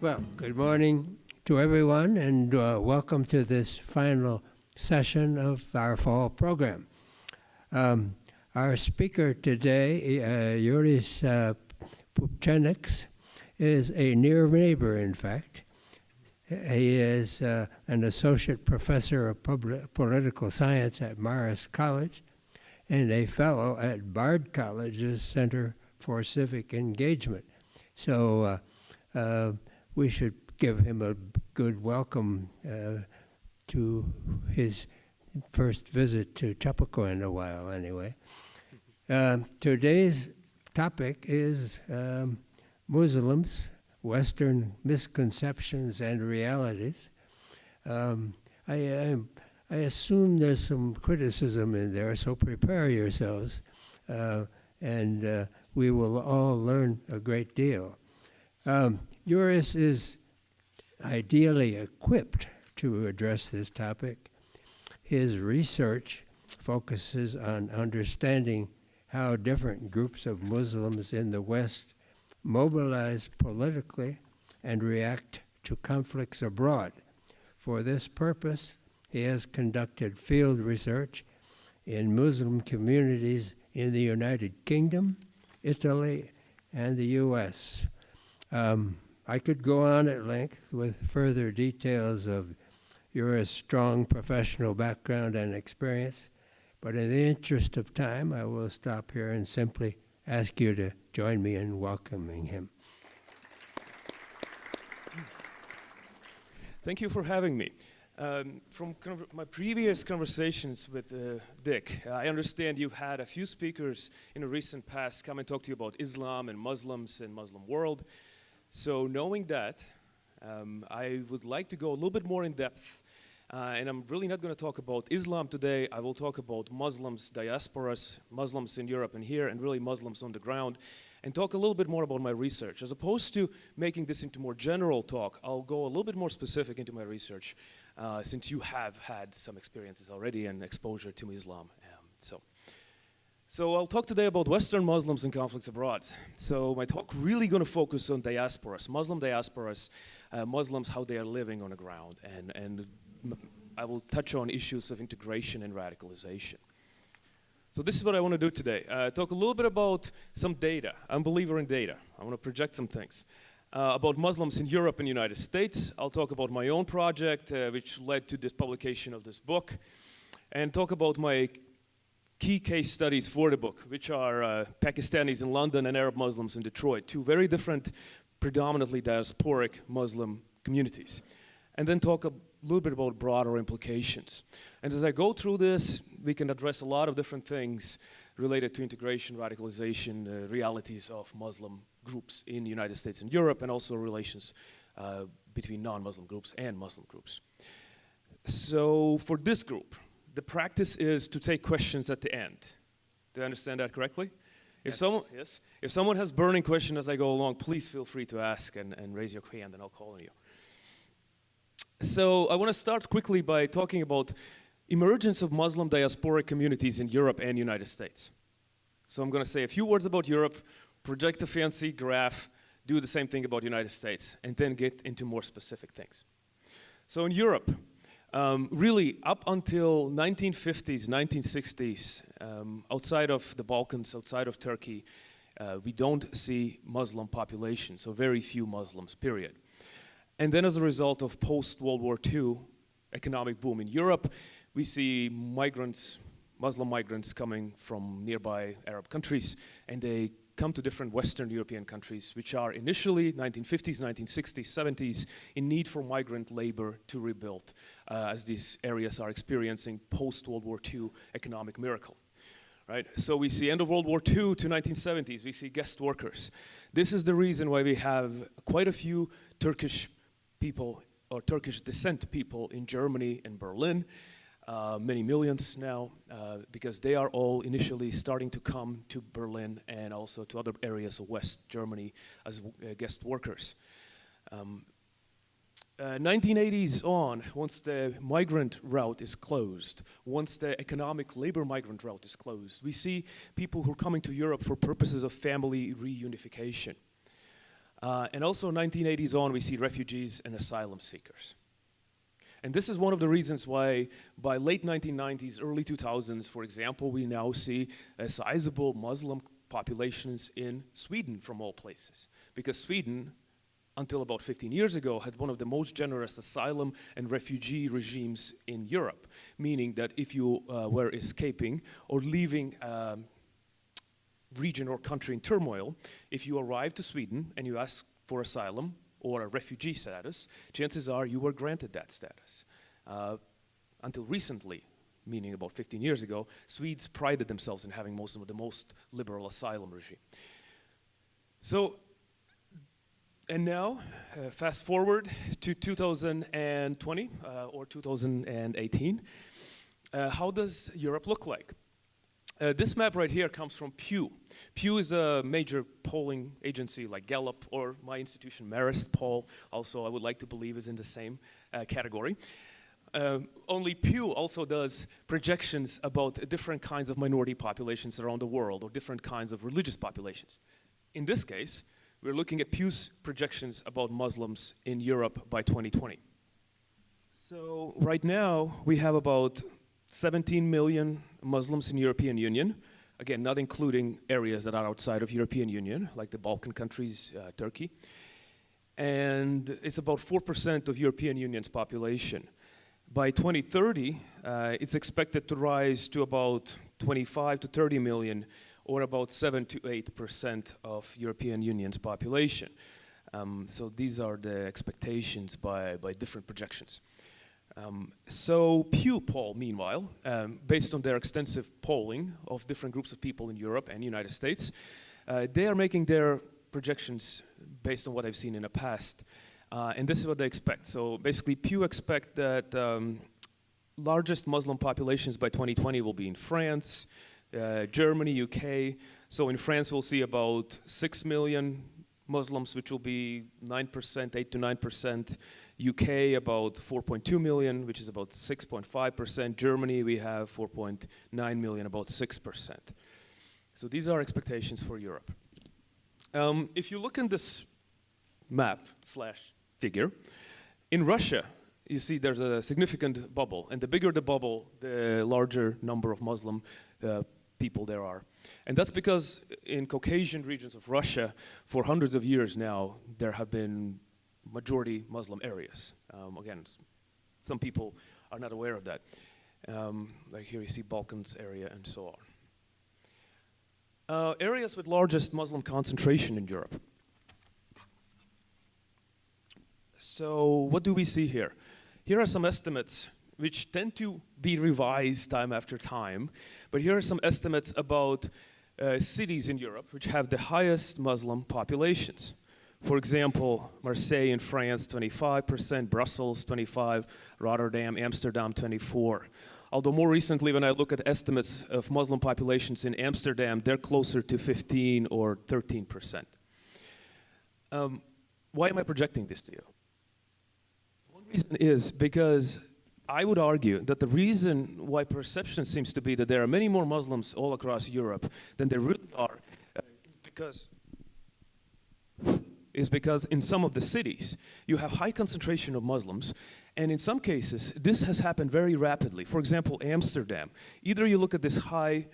Well, good morning to everyone, and welcome to this final session of our fall program. Our speaker today, Juris Pupcenoka, is a near neighbor, in fact. He is an associate professor of political science at Marist College and a fellow at Bard College's Center for Civic Engagement. So we should give him a good welcome to his first visit to Chappaqua in a while, anyway. Today's topic is Muslims, Western misconceptions and realities. I assume there's some criticism in there, so prepare yourselves, and we will all learn a great deal. Juris is ideally equipped to address this topic. His research focuses on understanding how different groups of Muslims in the West mobilize politically and react to conflicts abroad. For this purpose, he has conducted field research in Muslim communities in the United Kingdom, Italy, and the U.S. I could go on at length with further details of your strong professional background and experience, but in the interest of time, I will stop here and simply ask you to join me in welcoming him. Thank you for having me. From my previous conversations with Dick, I understand you've had a few speakers in the recent past come and talk to you about Islam and Muslims and Muslim world. So knowing that, I would like to go a little bit more in depth, and I'm really not going to talk about Islam today. I will talk about Muslims, diasporas, Muslims in Europe and here, and really Muslims on the ground, and talk a little bit more about my research. As opposed to making this into more general talk, I'll go a little bit more specific into my research, since you have had some experiences already and exposure to Islam. So I'll talk today about Western Muslims and conflicts abroad. So my talk really going to focus on diasporas, Muslim diasporas, Muslims, how they are living on the ground, and I will touch on issues of integration and radicalization. So this is what I want to do today. Talk a little bit about some data. I'm a believer in data. I want to project some things. About Muslims in Europe and United States. I'll talk about my own project, which led to this publication of this book, and talk about my key case studies for the book, which are Pakistanis in London and Arab Muslims in Detroit, two very different, predominantly diasporic Muslim communities. And then talk a little bit about broader implications. And as I go through this, we can address a lot of different things related to integration, radicalization, realities of Muslim groups in the United States and Europe, and also relations between non-Muslim groups and Muslim groups. So for this group, the practice is to take questions at the end. Do I understand that correctly? Yes. If someone has burning questions as I go along, please feel free to ask and raise your hand and I'll call on you. So I want to start quickly by talking about emergence of Muslim diasporic communities in Europe and United States. So I'm going to say a few words about Europe, project a fancy graph, do the same thing about United States, and then get into more specific things. So in Europe, really, up until 1950s, 1960s, outside of the Balkans, outside of Turkey, we don't see Muslim population, so very few Muslims, period. And then as a result of post-World War II economic boom in Europe, we see migrants, Muslim migrants coming from nearby Arab countries, and they come to different Western European countries, which are initially 1950s, 1960s, 70s, in need for migrant labor to rebuild, as these areas are experiencing post-World War II economic miracle. Right? So we see end of World War II to 1970s, we see guest workers. This is the reason why we have quite a few Turkish people, or Turkish descent people in Germany and Berlin, many millions now, because they are all initially starting to come to Berlin and also to other areas of West Germany as guest workers. 1980s on, once the migrant route is closed, once the economic labor migrant route is closed, we see people who are coming to Europe for purposes of family reunification. And also 1980s on, we see refugees and asylum seekers. And this is one of the reasons why by late 1990s, early 2000s, for example, we now see sizable Muslim populations in Sweden from all places. Because Sweden, until about 15 years ago, had one of the most generous asylum and refugee regimes in Europe, meaning that if you were escaping or leaving region or country in turmoil, if you arrived to Sweden and you asked for asylum or a refugee status, chances are you were granted that status. Until recently, meaning about 15 years ago, Swedes prided themselves in having the most liberal asylum regime. So, and now, fast forward to 2020 or 2018. How does Europe look like? This map right here comes from Pew. Pew is a major polling agency like Gallup, or my institution, Marist poll, also I would like to believe is in the same category. Only Pew also does projections about different kinds of minority populations around the world, or different kinds of religious populations. In this case, we're looking at Pew's projections about Muslims in Europe by 2020. So right now, we have about 17 million Muslims in European Union. Again, not including areas that are outside of European Union, like the Balkan countries, Turkey. And it's about 4% of European Union's population. By 2030, it's expected to rise to about 25 to 30 million, or about 7 to 8% of European Union's population. So these are the expectations by different projections. So Pew poll, meanwhile, based on their extensive polling of different groups of people in Europe and United States, they are making their projections based on what I've seen in the past. And this is what they expect. So basically, Pew expect that largest Muslim populations by 2020 will be in France, Germany, UK. So in France, we'll see about 6 million Muslims, which will be 9%, 8 to 9%. UK, about 4.2 million, which is about 6.5%. Germany, we have 4.9 million, about 6%. So these are expectations for Europe. If you look in this map, slash figure, in Russia, you see there's a significant bubble. And the bigger the bubble, the larger number of Muslim people there are. And that's because in Caucasian regions of Russia, for hundreds of years now, there have been majority Muslim areas. Again, some people are not aware of that. Like here you see Balkans area and so on. Areas with largest Muslim concentration in Europe. So what do we see here? Here are some estimates which tend to be revised time after time, but here are some estimates about cities in Europe which have the highest Muslim populations. For example, Marseille in France, 25%, Brussels, 25%, Rotterdam, Amsterdam, 24%. Although more recently, when I look at estimates of Muslim populations in Amsterdam, they're closer to 15 or 13%. Why am I projecting this to you? One reason is because I would argue that the reason why perception seems to be that there are many more Muslims all across Europe than there really are is because in some of the cities, you have high concentration of Muslims, and in some cases, this has happened very rapidly. For example, Amsterdam. Either you look at this high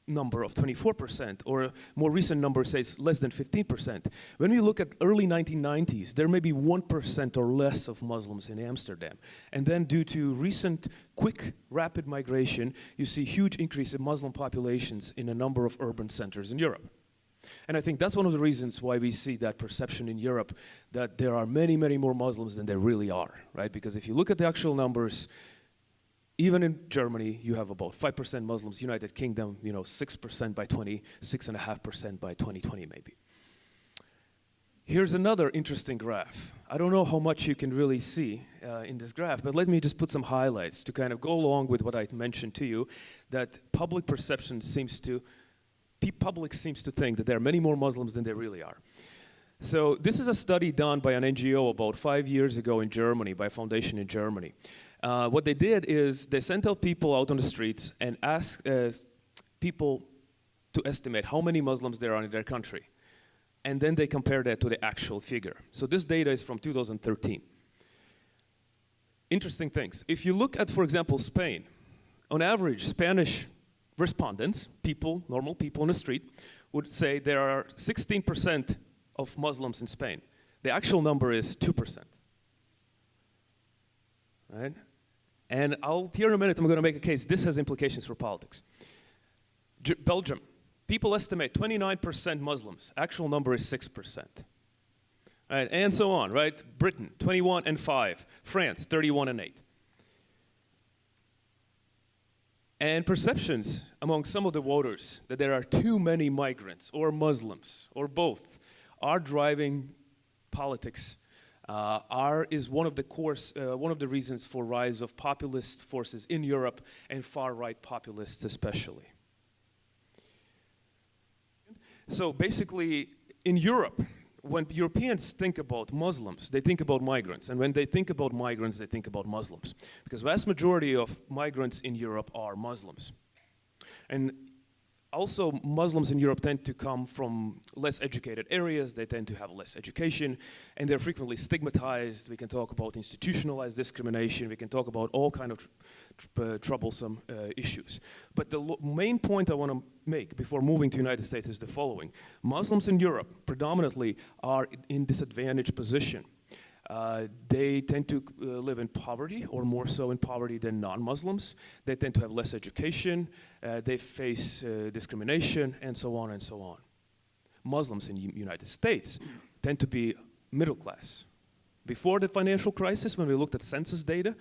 number of 24%, or a more recent number says less than 15%. When we look at early 1990s, there may be 1% or less of Muslims in Amsterdam. And then due to recent quick, rapid migration, you see huge increase in Muslim populations in a number of urban centers in Europe. And I think that's one of the reasons why we see that perception in Europe that there are many, many more Muslims than there really are, right? Because if you look at the actual numbers, even in Germany, you have about 5% Muslims, United Kingdom, 6% by 6.5% by 2020 maybe. Here's another interesting graph. I don't know how much you can really see in this graph, but let me just put some highlights to kind of go along with what I mentioned to you, that public perception seems to think that there are many more Muslims than there really are. So this is a study done by an NGO about 5 years ago in Germany, by a foundation in Germany. What they did is they sent out people out on the streets and asked people to estimate how many Muslims there are in their country. And then they compared that to the actual figure. So this data is from 2013. Interesting things. If you look at, for example, Spain, on average, Spanish respondents, people, normal people on the street, would say there are 16% of Muslims in Spain. The actual number is 2%. Right? And here in a minute, I'm going to make a case. This has implications for politics. Belgium, people estimate 29% Muslims. Actual number is 6%. Right? And so on, right? Britain, 21 and 5. France, 31 and 8. And perceptions among some of the voters that there are too many migrants or Muslims or both are driving politics. Is one of the reasons for rise of populist forces in Europe and far-right populists especially. So basically, in Europe, when Europeans think about Muslims, they think about migrants. And when they think about migrants, they think about Muslims. Because vast majority of migrants in Europe are Muslims. And also, Muslims in Europe tend to come from less educated areas. They tend to have less education, and they're frequently stigmatized. We can talk about institutionalized discrimination. We can talk about all kind of troublesome issues. But the main point I want to make before moving to the United States is the following. Muslims in Europe predominantly are in disadvantaged position. They tend to live in poverty, or more so in poverty than non-Muslims. They tend to have less education. They face discrimination, and so on and so on. Muslims in the United States tend to be middle class. Before the financial crisis, when we looked at census data,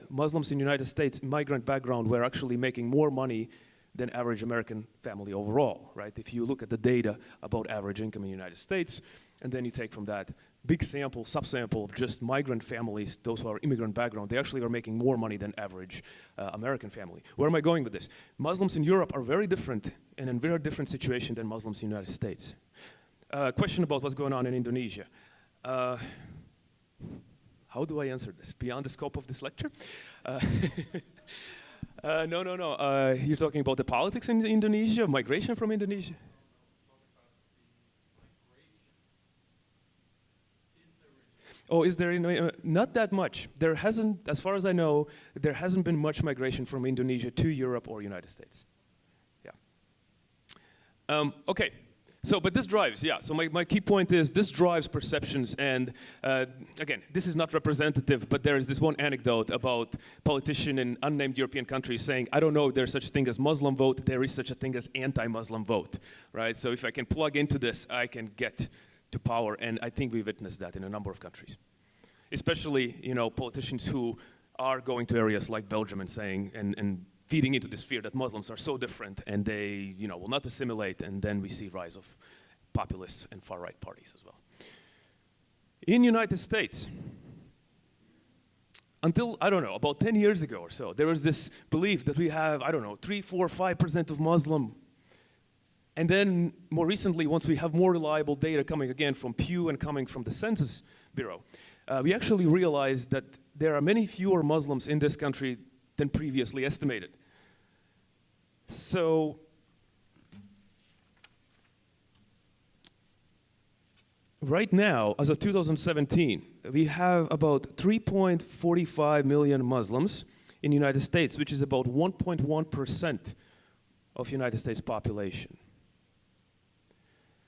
Muslims in the United States, migrant background, were actually making more money than average American family overall, right? If you look at the data about average income in the United States, and then you take from that big sample, subsample of just migrant families, those who are immigrant background, they actually are making more money than average American family. Where am I going with this? Muslims in Europe are very different, and in very different situation than Muslims in the United States. Question about what's going on in Indonesia. How do I answer this? Beyond the scope of this lecture? No. You're talking about the politics in Indonesia, migration from Indonesia? Oh, is there not that much? There hasn't, as far as I know, there hasn't been much migration from Indonesia to Europe or United States. Yeah. Okay. So, but this drives, yeah. So my key point is this drives perceptions, and again, this is not representative, but there is this one anecdote about politician in unnamed European countries saying, I don't know if there's such a thing as Muslim vote, there is such a thing as anti-Muslim vote, right? So if I can plug into this, I can get to power, and I think we witnessed that in a number of countries. Especially, you know, politicians who are going to areas like Belgium and saying, and feeding into this fear that Muslims are so different and they, you know, will not assimilate, and then we see rise of populist and far-right parties as well. In the United States, until, I don't know, about 10 years ago or so, there was this belief that we have, I don't know, 3, 4, 5% of Muslim. And then more recently, once we have more reliable data coming again from Pew and coming from the Census Bureau, we actually realized that there are many fewer Muslims in this country than previously estimated. So, right now, as of 2017, we have about 3.45 million Muslims in the United States, which is about 1.1% of United States population.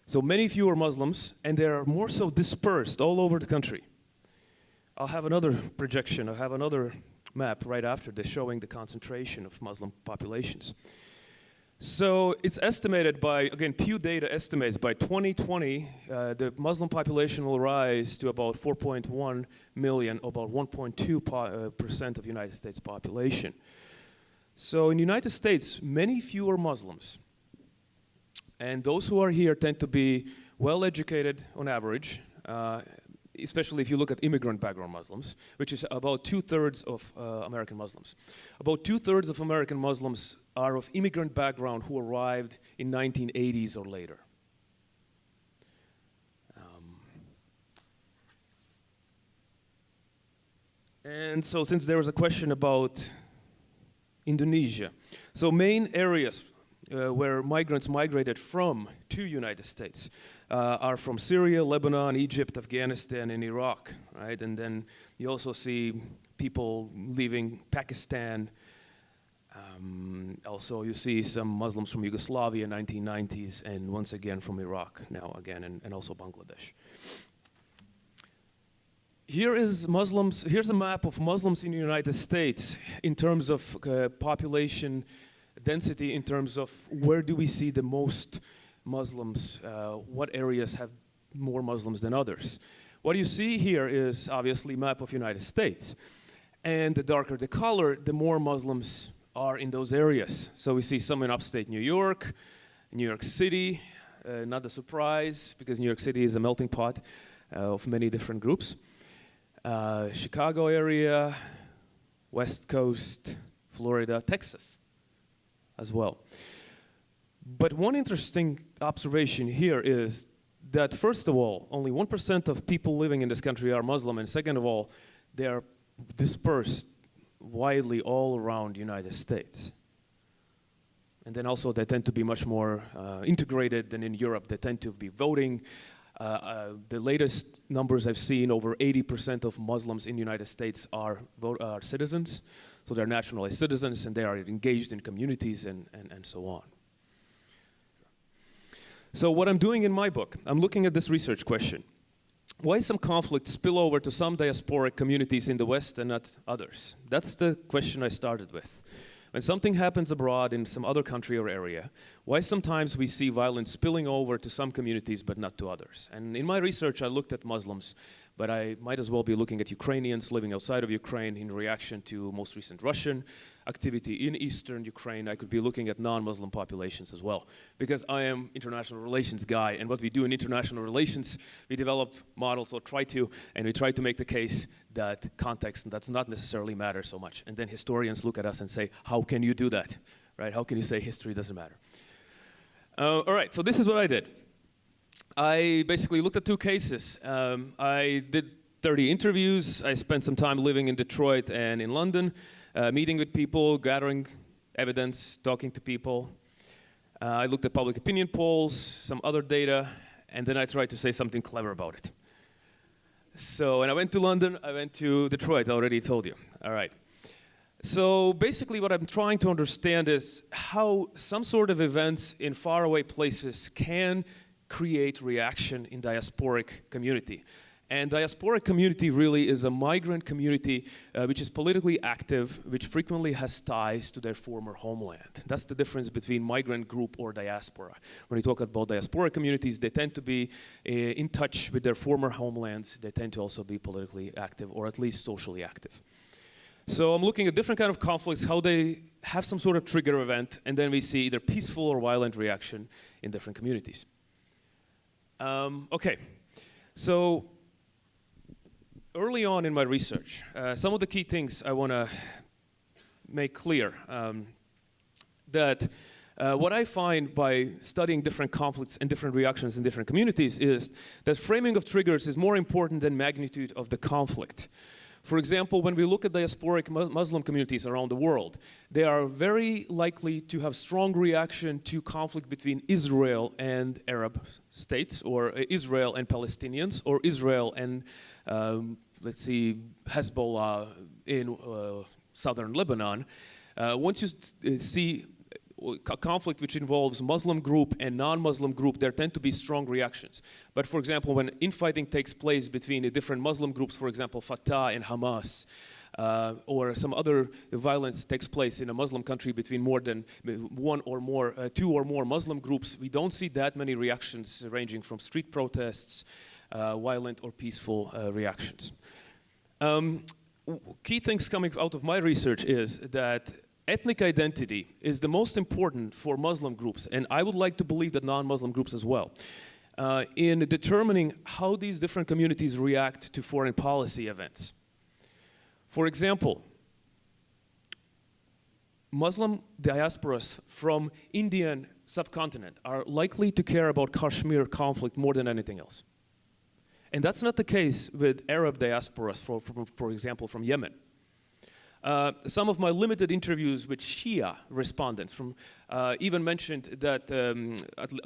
So many fewer Muslims, and they are more so dispersed all over the country. I'll have another projection, I'll have another map right after this showing the concentration of Muslim populations. So it's estimated by, again, Pew data estimates by 2020, the Muslim population will rise to about 4.1 million, about 1.2% of the United States population. So in the United States, many fewer Muslims. And those who are here tend to be well-educated on average, especially if you look at immigrant background Muslims, which is about 2/3 of American Muslims. About 2/3 of American Muslims are of immigrant background who arrived in 1980s or later. And so since there was a question about Indonesia, so main areas where migrants migrated from to United States are from Syria, Lebanon, Egypt, Afghanistan, and Iraq, right? And then you also see people leaving Pakistan. Also, you see some Muslims from Yugoslavia, 1990s, and once again from Iraq now again, and also Bangladesh. Here's a map of Muslims in the United States in terms of population density, in terms of where do we see the most Muslims, what areas have more Muslims than others. What you see here is obviously a map of United States. And the darker the color, the more Muslims are in those areas. So we see some in upstate New York City, not a surprise because New York City is a melting pot of many different groups. Chicago area, West Coast, Florida, Texas as well. But one interesting observation here is that first of all, only 1% of people living in this country are Muslim, and second of all, they are dispersed widely all around the United States. And then also they tend to be much more integrated than in Europe. They tend to be voting. The latest numbers I've seen, over 80% of Muslims in the United States are citizens. So they're naturalized citizens and they are engaged in communities and so on. So what I'm doing in my book, I'm looking at this research question. Why some conflicts spill over to some diasporic communities in the West and not others? That's the question I started with. When something happens abroad in some other country or area, why sometimes we see violence spilling over to some communities but not to others? And in my research, I looked at Muslims, but I might as well be looking at Ukrainians living outside of Ukraine in reaction to most recent Russian activity in eastern Ukraine. I could be looking at non-Muslim populations as well, because I am international relations guy, and what we do in international relations, we develop models or try to make the case that context does not necessarily matter so much. And then historians look at us and say, how can you do that, right? How can you say history doesn't matter? All right, so this is what I did. I basically looked at two cases. I did 30 interviews. I spent some time living in Detroit and in London, meeting with people, gathering evidence, talking to people. I looked at public opinion polls, some other data, and then I tried to say something clever about it. So, and I went to London, I went to Detroit, I already told you. All right. So basically what I'm trying to understand is how some sort of events in faraway places can create reaction in diasporic community. And diasporic community really is a migrant community which is politically active, which frequently has ties to their former homeland. That's the difference between migrant group or diaspora. When we talk about diasporic communities, they tend to be in touch with their former homelands. They tend to also be politically active or at least socially active. So I'm looking at different kind of conflicts, how they have some sort of trigger event, and then we see either peaceful or violent reaction in different communities. Okay, so early on in my research, some of the key things I want to make clear that what I find by studying different conflicts and different reactions in different communities is that framing of triggers is more important than magnitude of the conflict. For example, when we look at diasporic Muslim communities around the world, they are very likely to have strong reaction to conflict between Israel and Arab states, or Israel and Palestinians, or Israel and, let's see, Hezbollah in southern Lebanon. Once you see a conflict which involves Muslim group and non-Muslim group, there tend to be strong reactions. But for example, when infighting takes place between the different Muslim groups, for example, Fatah and Hamas, or some other violence takes place in a Muslim country between more than two or more Muslim groups, we don't see that many reactions ranging from street protests, violent or peaceful reactions. Key things coming out of my research is that ethnic identity is the most important for Muslim groups, and I would like to believe that non-Muslim groups as well, in determining how these different communities react to foreign policy events. For example, Muslim diasporas from Indian subcontinent are likely to care about Kashmir conflict more than anything else. And that's not the case with Arab diasporas, for example, from Yemen. Some of my limited interviews with Shia respondents even mentioned that,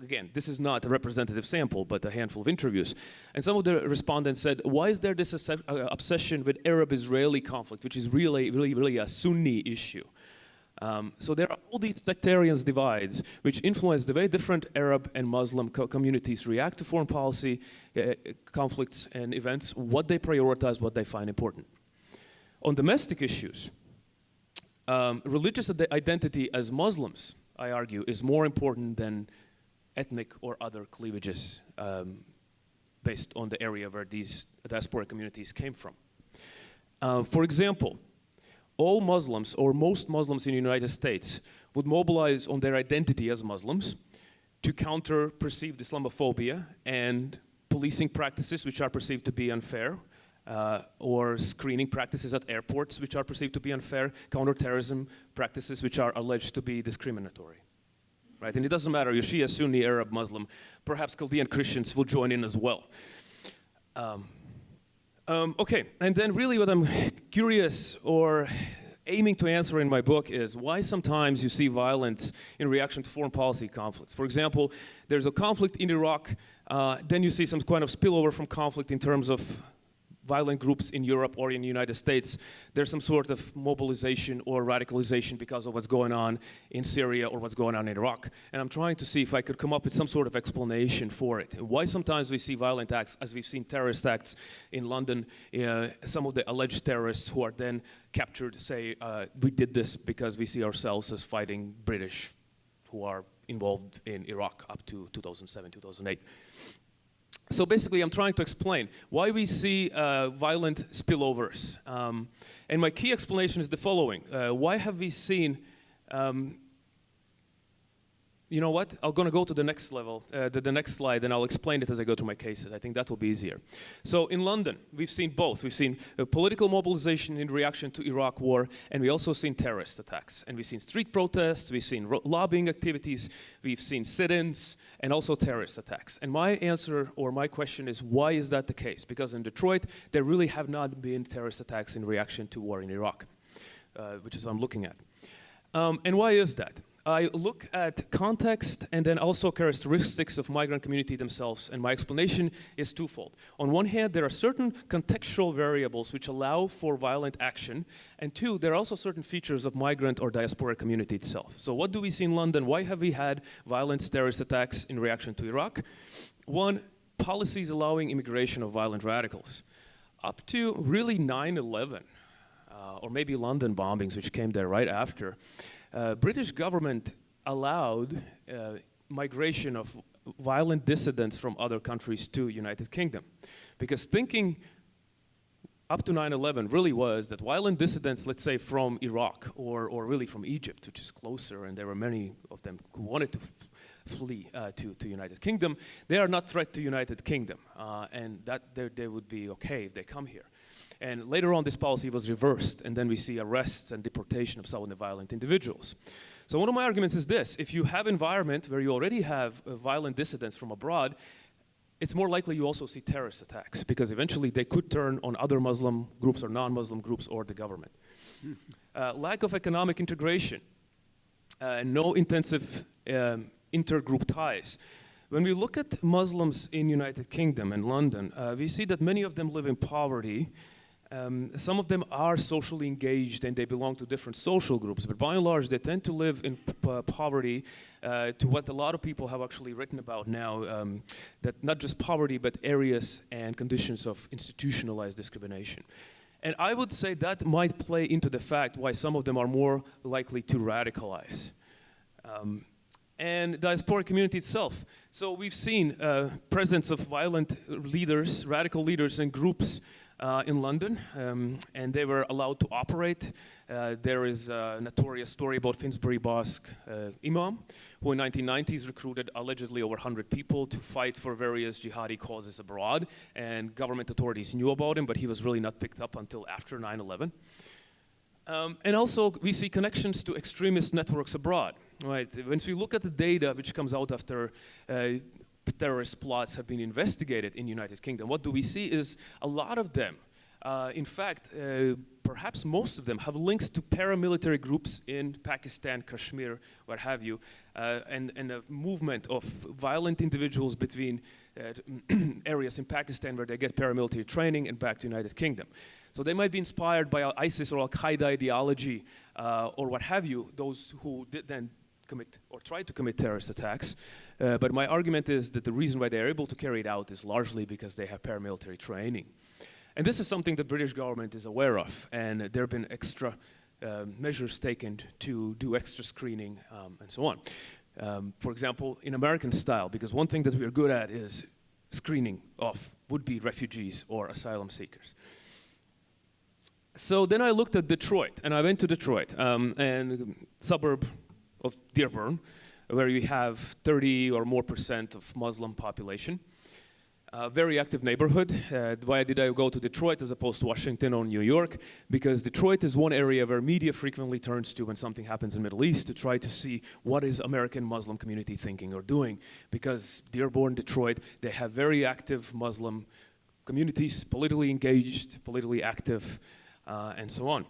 again, this is not a representative sample, but a handful of interviews. And some of the respondents said, why is there this obsession with Arab-Israeli conflict, which is really a Sunni issue? So there are all these sectarian divides which influence the way different Arab and Muslim communities react to foreign policy conflicts and events, what they prioritize, what they find important. On domestic issues, religious identity as Muslims, I argue, is more important than ethnic or other cleavages based on the area where these diasporic communities came from. For example, all Muslims, or most Muslims in the United States, would mobilize on their identity as Muslims to counter perceived Islamophobia and policing practices which are perceived to be unfair, or screening practices at airports which are perceived to be unfair, counterterrorism practices which are alleged to be discriminatory. Right? And it doesn't matter, you're Shia, Sunni, Arab, Muslim, perhaps Chaldean Christians will join in as well. Okay, and then really what I'm curious or aiming to answer in my book is why sometimes you see violence in reaction to foreign policy conflicts. For example, there's a conflict in Iraq, then you see some kind of spillover from conflict in terms of violent groups in Europe or in the United States. There's some sort of mobilization or radicalization because of what's going on in Syria or what's going on in Iraq. And I'm trying to see if I could come up with some sort of explanation for it. Why sometimes we see violent acts, as we've seen terrorist acts in London, some of the alleged terrorists who are then captured say, we did this because we see ourselves as fighting British who are involved in Iraq up to 2007, 2008. So basically, I'm trying to explain why we see violent spillovers. And my key explanation is the following. Why have we seen, you know what? I'm going to go to the next level, the next slide, and I'll explain it as I go through my cases. I think that will be easier. So in London, we've seen both. We've seen political mobilization in reaction to Iraq war, and we also seen terrorist attacks. And we've seen street protests, we've seen lobbying activities, we've seen sit-ins, and also terrorist attacks. And my answer, or my question is, why is that the case? Because in Detroit, there really have not been terrorist attacks in reaction to war in Iraq, which is what I'm looking at. And why is that? I look at context and then also characteristics of migrant community themselves, and my explanation is twofold. On one hand, there are certain contextual variables which allow for violent action, and two, there are also certain features of migrant or diaspora community itself. So what do we see in London? Why have we had violent terrorist attacks in reaction to Iraq? One, policies allowing immigration of violent radicals. Up to really 9/11, or maybe London bombings, which came there right after, British government allowed migration of violent dissidents from other countries to United Kingdom. Because thinking up to 9/11 really was that violent dissidents, let's say from Iraq or really from Egypt, which is closer, and there were many of them who wanted to flee to United Kingdom, they are not threat to United Kingdom, and that they would be okay if they come here. And later on, this policy was reversed, and then we see arrests and deportation of some of the violent individuals. So one of my arguments is this: if you have an environment where you already have violent dissidents from abroad, it's more likely you also see terrorist attacks, because eventually they could turn on other Muslim groups or non-Muslim groups or the government. Lack of economic integration, no intensive intergroup ties. When we look at Muslims in United Kingdom and London, we see that many of them live in poverty. Some of them are socially engaged and they belong to different social groups, but by and large they tend to live in poverty, to what a lot of people have actually written about now, that not just poverty but areas and conditions of institutionalized discrimination. And I would say that might play into the fact why some of them are more likely to radicalize. And diaspora community itself. So we've seen presence of violent leaders, radical leaders and groups in London, and they were allowed to operate. There is a notorious story about Finsbury Mosque imam, who in 1990s recruited allegedly over 100 people to fight for various jihadi causes abroad, and government authorities knew about him, but he was really not picked up until after 9/11. And also, we see connections to extremist networks abroad. Right. Once we look at the data which comes out after terrorist plots have been investigated in United Kingdom, what do we see is a lot of them, in fact, perhaps most of them have links to paramilitary groups in Pakistan, Kashmir, what have you, and a movement of violent individuals between areas in Pakistan where they get paramilitary training and back to United Kingdom. So they might be inspired by ISIS or Al-Qaeda ideology or what have you, those who did then commit or try to commit terrorist attacks. But my argument is that the reason why they're able to carry it out is largely because they have paramilitary training. And this is something the British government is aware of, and there have been extra measures taken to do extra screening and so on. For example, in American style, because one thing that we are good at is screening of would-be refugees or asylum seekers. So then I looked at Detroit, and I went to Detroit, and suburb of Dearborn, where you have 30 or more % of Muslim population. Very active neighborhood. Why did I go to Detroit as opposed to Washington or New York? Because Detroit is one area where media frequently turns to when something happens in the Middle East to try to see what is American Muslim community thinking or doing. Because Dearborn, Detroit, they have very active Muslim communities, politically engaged, politically active, and so on.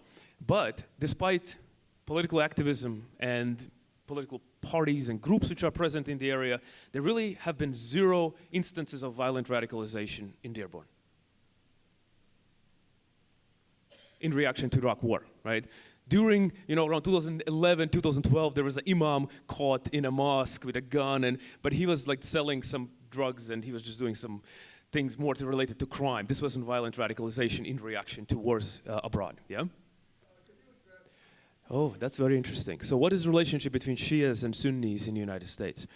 But despite political activism and political parties and groups which are present in the area, there really have been 0 instances of violent radicalization in Dearborn in reaction to Iraq war, right? During, around 2011, 2012, there was an imam caught in a mosque with a gun, but he was like selling some drugs and he was just doing some things more related to crime. This wasn't violent radicalization in reaction to wars abroad, yeah? Oh, that's very interesting. So what is the relationship between Shias and Sunnis in the United States?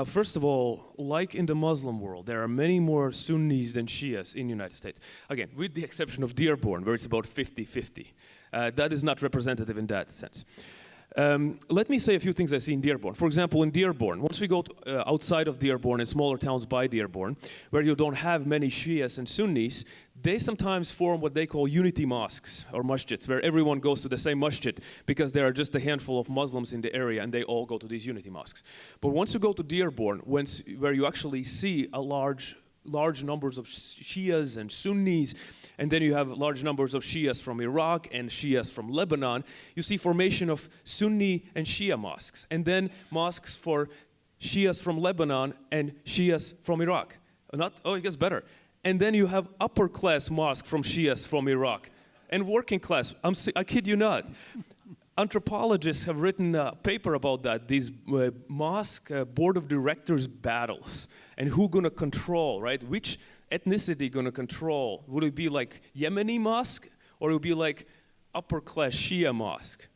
First of all, like in the Muslim world, there are many more Sunnis than Shias in the United States. Again, with the exception of Dearborn, where it's about 50-50. That is not representative in that sense. Let me say a few things I see in Dearborn. For example, in Dearborn, once we go to, outside of Dearborn in smaller towns by Dearborn, where you don't have many Shias and Sunnis, they sometimes form what they call unity mosques or masjids, where everyone goes to the same masjid because there are just a handful of Muslims in the area and they all go to these unity mosques. But once you go to Dearborn, where you actually see a large numbers of Shias and Sunnis, and then you have large numbers of Shias from Iraq and Shias from Lebanon, you see formation of Sunni and Shia mosques, and then mosques for Shias from Lebanon and Shias from Iraq. It gets better. And then you have upper class mosque from Shias from Iraq, and working class, I kid you not. Anthropologists have written a paper about that, these mosque board of directors battles, and who gonna control, right? Which ethnicity gonna control? Would it be like Yemeni mosque, or it would be like upper class Shia mosque?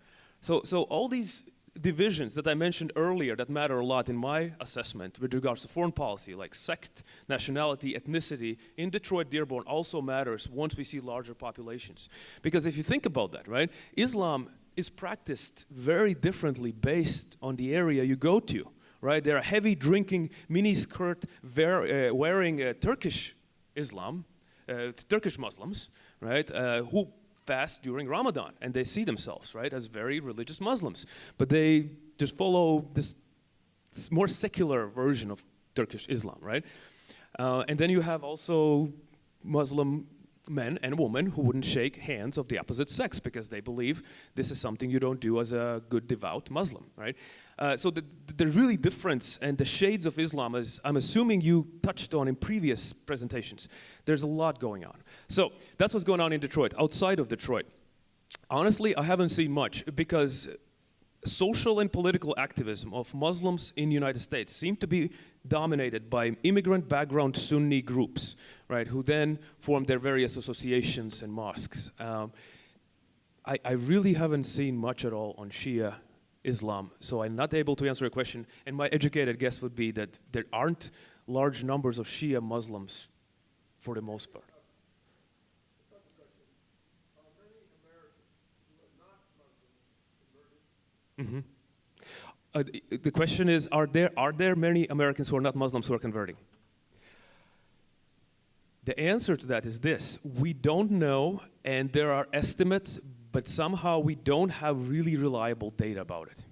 So all these divisions that I mentioned earlier that matter a lot in my assessment with regards to foreign policy, like sect, nationality, ethnicity, in Detroit, Dearborn also matters once we see larger populations. Because if you think about that, right, Islam is practiced very differently based on the area you go to, right? There are heavy drinking, miniskirt wearing Turkish Islam, Turkish Muslims, right, who fast during Ramadan, and they see themselves, right, as very religious Muslims. But they just follow this more secular version of Turkish Islam, right? And then you have also Muslim men and women who wouldn't shake hands of the opposite sex because they believe this is something you don't do as a good devout Muslim, right? So the really difference and the shades of Islam, as I'm assuming you touched on in previous presentations, there's a lot going on. So that's what's going on in Detroit. Outside of Detroit, honestly, I haven't seen much because social and political activism of Muslims in the United States seem to be dominated by immigrant background Sunni groups, right, who then form their various associations and mosques. I really haven't seen much at all on Shia Islam, so I'm not able to answer your question, and my educated guess would be that there aren't large numbers of Shia Muslims for the most part. Mm-hmm. The question is, are there many Americans who are not Muslims who are converting? The answer to that is this: we don't know, and there are estimates, but somehow we don't have really reliable data about it.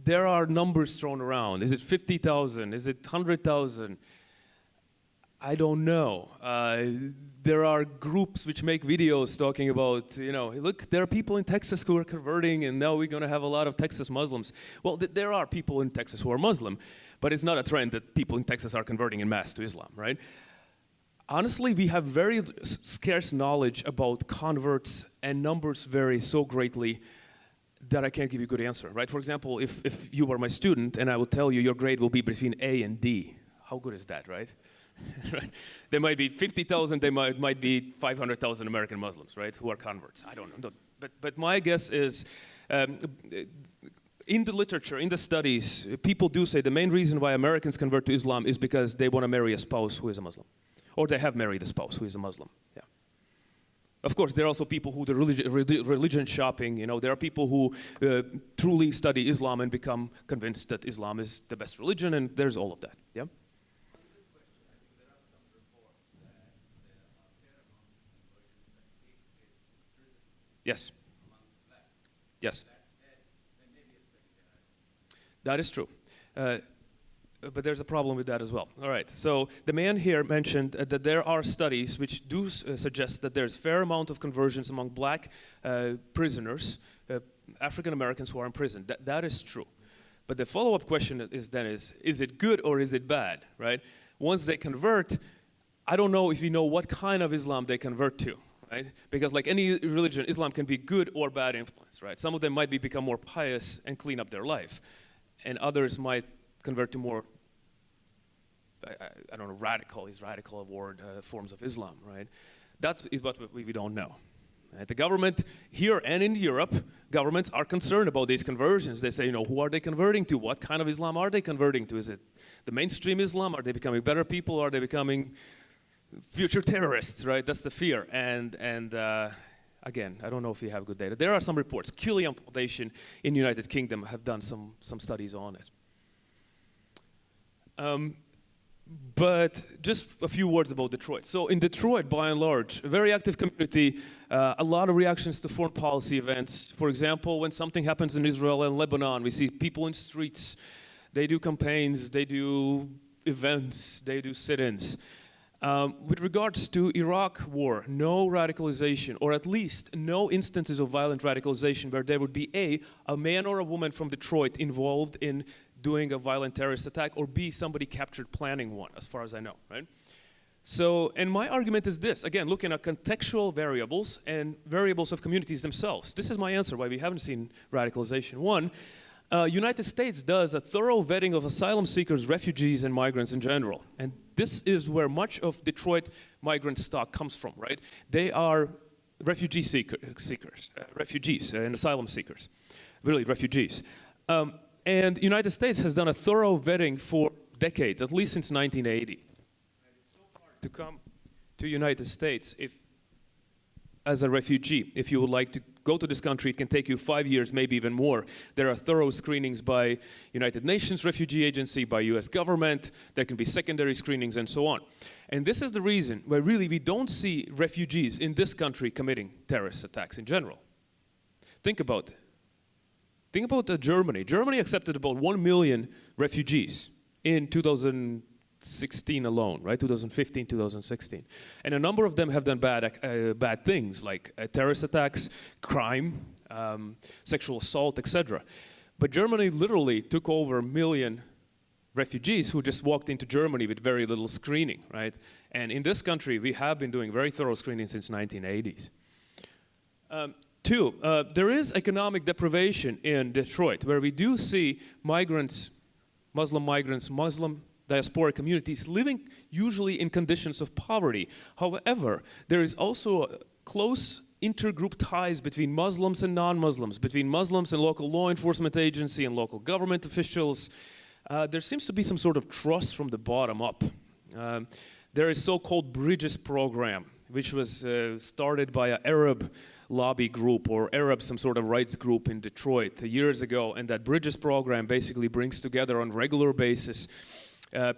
there are numbers thrown around. Is it 50,000? Is it 100,000? I don't know. There are groups which make videos talking about, look, there are people in Texas who are converting, and now we're going to have a lot of Texas Muslims. Well, there are people in Texas who are Muslim, but it's not a trend that people in Texas are converting en masse to Islam, right? Honestly, we have very scarce knowledge about converts, and numbers vary so greatly that I can't give you a good answer, right? For example, if you were my student and I would tell you your grade will be between A and D, how good is that, right? Right? There might be 50,000, there might be 500,000 American Muslims, right, who are converts. I don't know. But my guess is, in the literature, in the studies, people do say the main reason why Americans convert to Islam is because they want to marry a spouse who is a Muslim. Or they have married a spouse who is a Muslim. Yeah. Of course, there are also people who do religion shopping. There are people who truly study Islam and become convinced that Islam is the best religion, and there's all of that. Yeah. Yes. Yes. That is true. But there's a problem with that as well. All right, so the man here mentioned that there are studies which do suggest that there's a fair amount of conversions among black prisoners, African Americans who are in prison. That is true. But the follow-up question is it good or is it bad, right? Once they convert, I don't know if you know what kind of Islam they convert to, right? Because like any religion, Islam can be good or bad influence, right? Some of them might become more pious and clean up their life, and others might convert to more, I don't know, radical forms of Islam, right? That is what we don't know. Right? The government here and in Europe, governments are concerned about these conversions. They say, who are they converting to? What kind of Islam are they converting to? Is it the mainstream Islam? Are they becoming better people? Are they becoming future terrorists, right? That's the fear. And again, I don't know if you have good data. There are some reports. Killian Foundation in the United Kingdom have done some studies on it. But just a few words about Detroit. So in Detroit, by and large, a very active community, a lot of reactions to foreign policy events. For example, when something happens in Israel and Lebanon, we see people in streets. They do campaigns, they do events, they do sit-ins. With regards to Iraq war, no radicalization, or at least no instances of violent radicalization where there would be a man or a woman from Detroit involved in doing a violent terrorist attack, or B, somebody captured planning one, as far as I know, right? So, and my argument is this, again, looking at contextual variables and variables of communities themselves. This is my answer why we haven't seen radicalization. One, United States does a thorough vetting of asylum seekers, refugees, and migrants in general. And this is where much of Detroit migrant stock comes from, right? They are refugees and asylum seekers, really refugees. And the United States has done a thorough vetting for decades, at least since 1980. It's so hard to come to the United States as a refugee. If you would like to go to this country, it can take you 5 years, maybe even more. There are thorough screenings by United Nations Refugee Agency, by US government. There can be secondary screenings and so on. And this is the reason why really we don't see refugees in this country committing terrorist attacks in general. Think about it. Think about Germany. Germany accepted about 1 million refugees in 2016 alone, right? 2015, 2016. And a number of them have done bad things like terrorist attacks, crime, sexual assault, etc. But Germany literally took over 1 million refugees who just walked into Germany with very little screening, right? And in this country, we have been doing very thorough screening since 1980s. Two, there is economic deprivation in Detroit, where we do see migrants, Muslim diasporic communities living usually in conditions of poverty. However, there is also close intergroup ties between Muslims and non-Muslims, between Muslims and local law enforcement agency and local government officials. There seems to be some sort of trust from the bottom up. There is so-called Bridges program, which was started by an Arab lobby group or some sort of rights group in Detroit years ago. And that Bridges program basically brings together on a regular basis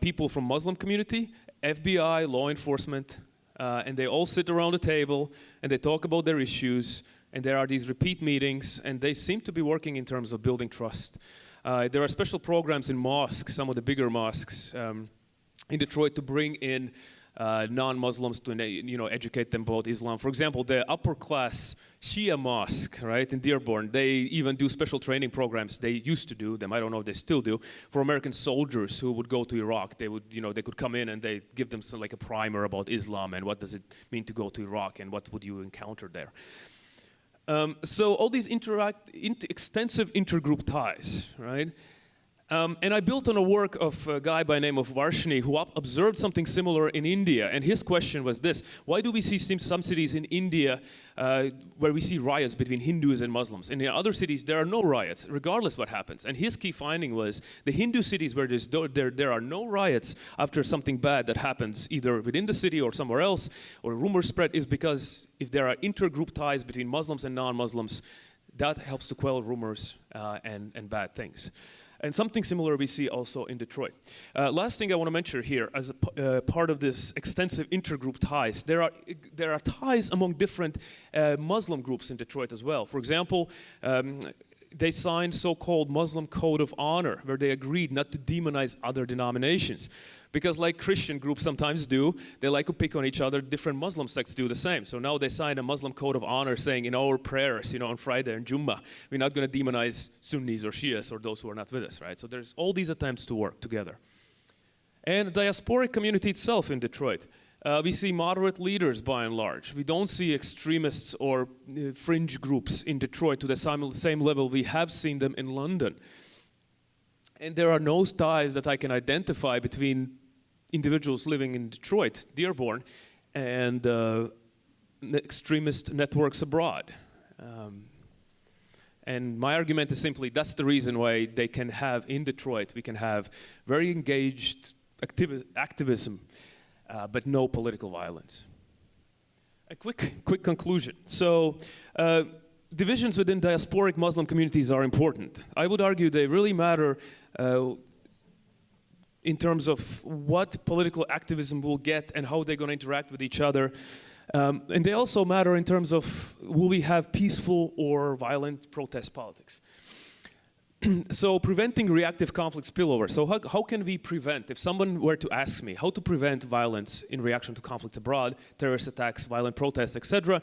people from Muslim community, FBI, law enforcement, and they all sit around the table and they talk about their issues. And there are these repeat meetings, and they seem to be working in terms of building trust. There are special programs in mosques, some of the bigger mosques in Detroit, to bring in non-Muslims to educate them about Islam. For example, the upper class Shia mosque, right, in Dearborn, they even do special training programs. They used to do them, I don't know if they still do, for American soldiers who would go to Iraq. They would, they could come in and they give them like a primer about Islam and what does it mean to go to Iraq and what would you encounter there. So all these extensive intergroup ties, right? And I built on a work of a guy by the name of Varshni who observed something similar in India. And his question was this: why do we see some cities in India where we see riots between Hindus and Muslims? And in other cities, there are no riots, regardless what happens. And his key finding was the Hindu cities where there are no riots after something bad that happens, either within the city or somewhere else, or rumors spread, is because if there are intergroup ties between Muslims and non-Muslims, that helps to quell rumors and bad things. And something similar we see also in Detroit. Last thing I want to mention here, as a part of this extensive intergroup ties, there are ties among different Muslim groups in Detroit as well. For example, they signed so-called Muslim Code of Honor, where they agreed not to demonize other denominations. Because like Christian groups sometimes do, they like to pick on each other. Different Muslim sects do the same. So now they signed a Muslim Code of Honor saying in our prayers, on Friday and Jummah, we're not going to demonize Sunnis or Shias or those who are not with us, right? So there's all these attempts to work together. And the diasporic community itself in Detroit. We see moderate leaders by and large. We don't see extremists or fringe groups in Detroit to the same level we have seen them in London. And there are no ties that I can identify between individuals living in Detroit, Dearborn, and extremist networks abroad. And my argument is simply that's the reason why they can have, in Detroit, we can have very engaged activism, but no political violence. A quick conclusion. So, divisions within diasporic Muslim communities are important. I would argue they really matter in terms of what political activism will get and how they're going to interact with each other. And they also matter in terms of will we have peaceful or violent protest politics. So preventing reactive conflict spillover. So how can we prevent, if someone were to ask me how to prevent violence in reaction to conflicts abroad, terrorist attacks, violent protests, etc.,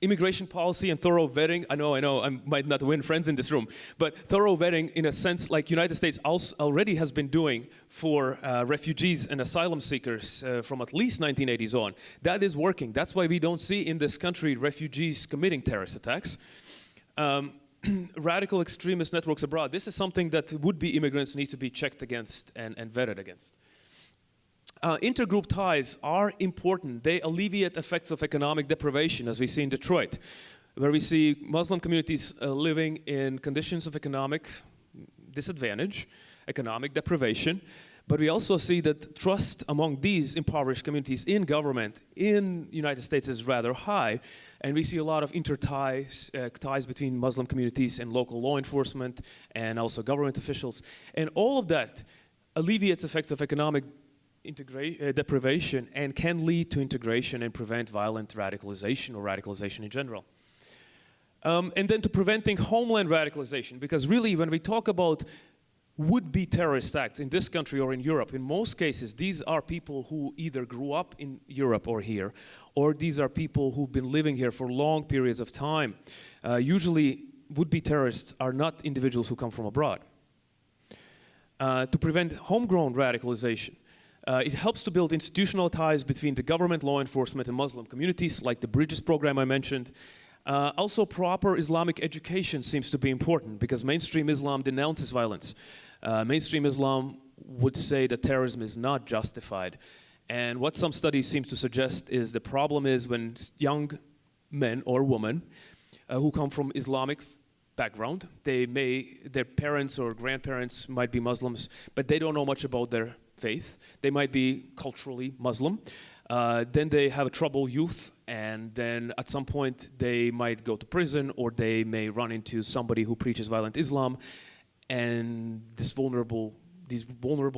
immigration policy and thorough vetting. I know, I might not win friends in this room, but thorough vetting in a sense like United States already has been doing for refugees and asylum seekers from at least 1980s on. That is working. That's why we don't see in this country refugees committing terrorist attacks. Radical extremist networks abroad. This is something that would-be immigrants need to be checked against and vetted against. Intergroup ties are important. They alleviate effects of economic deprivation, as we see in Detroit, where we see Muslim communities living in conditions of economic disadvantage, economic deprivation, but we also see that trust among these impoverished communities in government in the United States is rather high, and we see a lot of ties between Muslim communities and local law enforcement and also government officials, and all of that alleviates effects of economic deprivation and can lead to integration and prevent violent radicalization or radicalization in general. And then to preventing homeland radicalization, because really when we talk about would-be terrorist acts in this country or in Europe, in most cases these are people who either grew up in Europe or here, or these are people who've been living here for long periods of time. Usually would-be terrorists are not individuals who come from abroad. To prevent homegrown radicalization, it helps to build institutional ties between the government, law enforcement, and Muslim communities, like the Bridges program I mentioned. Also, proper Islamic education seems to be important because mainstream Islam denounces violence. Mainstream Islam would say that terrorism is not justified. And what some studies seem to suggest is the problem is when young men or women who come from Islamic background, their parents or grandparents might be Muslims, but they don't know much about their faith. They might be culturally Muslim. Then they have a troubled youth, and then at some point they might go to prison, or they may run into somebody who preaches violent Islam, and these vulnerable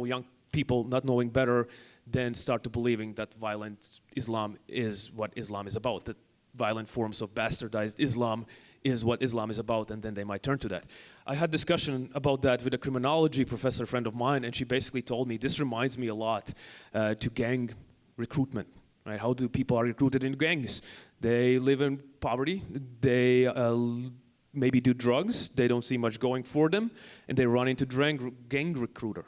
young people, not knowing better, then start to believing that violent Islam is what Islam is about, that violent forms of bastardized Islam is what Islam is about, and then they might turn to that. I had discussion about that with a criminology professor friend of mine, and she basically told me this reminds me a lot to gang recruitment. Right? How do people are recruited in gangs? They live in poverty. They maybe do drugs. They don't see much going for them, and they run into gang recruiter.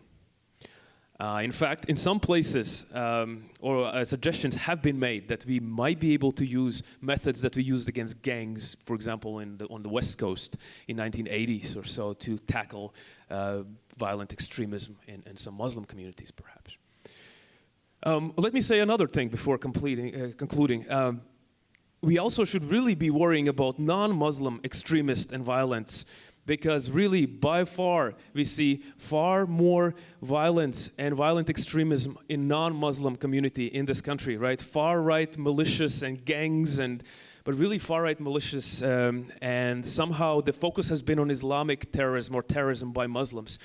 In fact, in some places, suggestions have been made that we might be able to use methods that we used against gangs, for example, on the West Coast in 1980s or so, to tackle violent extremism in some Muslim communities, perhaps. Let me say another thing before concluding. We also should really be worrying about non-Muslim extremists and violence, because really, by far, we see far more violence and violent extremism in non-Muslim community in this country, right? Far-right militias and gangs, but really far-right militias, and somehow the focus has been on Islamic terrorism or terrorism by Muslims.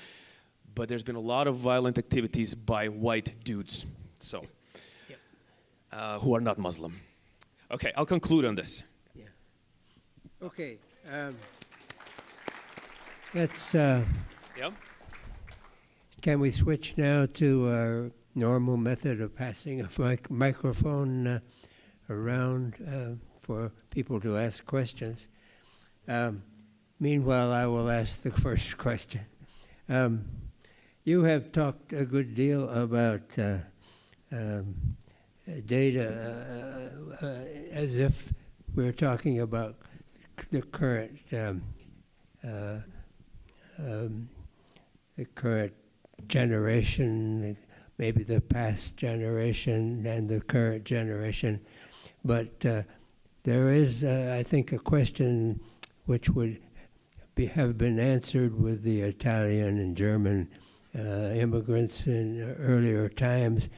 But there's been a lot of violent activities by white dudes, so who are not Muslim. Okay, I'll conclude on this. Yeah. Okay. Let's. Can we switch now to our normal method of passing a microphone around for people to ask questions? Meanwhile, I will ask the first question. You have talked a good deal about data as if we're talking about the current generation, maybe the past generation and the current generation. But there is, I think, a question which would have been answered with the Italian and German immigrants in earlier times,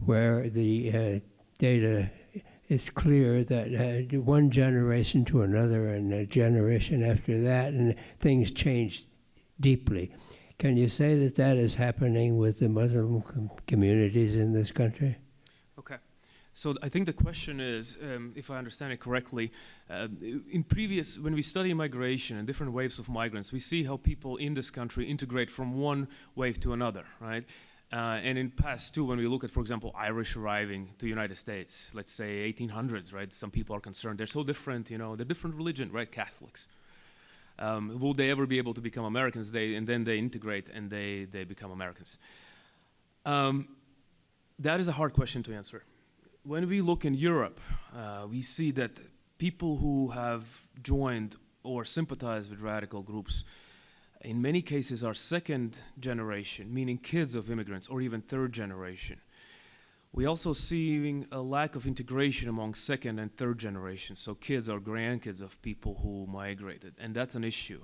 where the data is clear that one generation to another and a generation after that, and things change deeply. Can you say that that is happening with the Muslim communities in this country? Okay. So I think the question is, if I understand it correctly, when we study migration and different waves of migrants, we see how people in this country integrate from one wave to another, right? And in past too, when we look at, for example, Irish arriving to the United States, let's say 1800s, right? Some people are concerned they're so different, they're different religion, right? Catholics. Will they ever be able to become Americans? And then they integrate and they become Americans. That is a hard question to answer. When we look in Europe, we see that people who have joined or sympathize with radical groups in many cases are second generation, meaning kids of immigrants, or even third generation. We also see a lack of integration among second and third generation, so kids or grandkids of people who migrated, and that's an issue.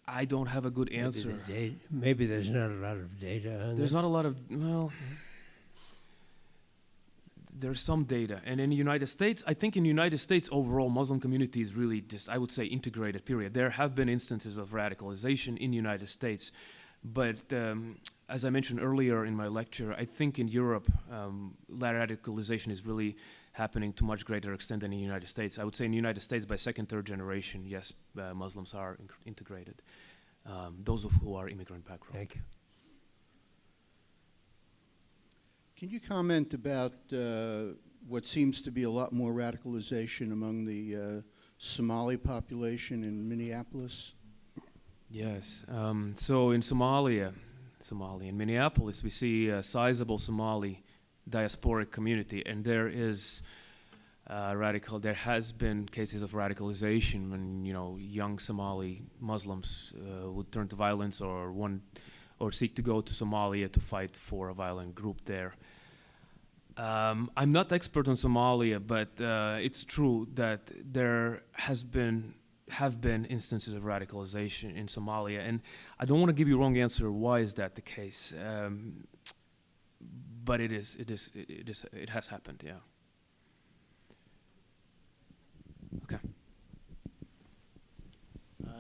I don't have a good answer. Maybe there's not a lot of data on this. There's not a lot of, there's some data. And in the United States, I think in the United States overall, Muslim community is really just, I would say, integrated, period. There have been instances of radicalization in the United States. But as I mentioned earlier in my lecture, I think in Europe, radicalization is really happening to much greater extent than in the United States. I would say in the United States, by second, third generation, yes, Muslims are integrated. Those of who are immigrant background. Thank you. Can you comment about what seems to be a lot more radicalization among the Somali population in Minneapolis? Yes. So in Somalia, in Minneapolis, we see a sizable Somali diasporic community, and there is there has been cases of radicalization when young Somali Muslims would turn to violence or seek to go to Somalia to fight for a violent group there. I'm not expert on Somalia, but it's true that there have been instances of radicalization in Somalia, and I don't want to give you a wrong answer. Why is that the case? But it has happened. Yeah. Okay.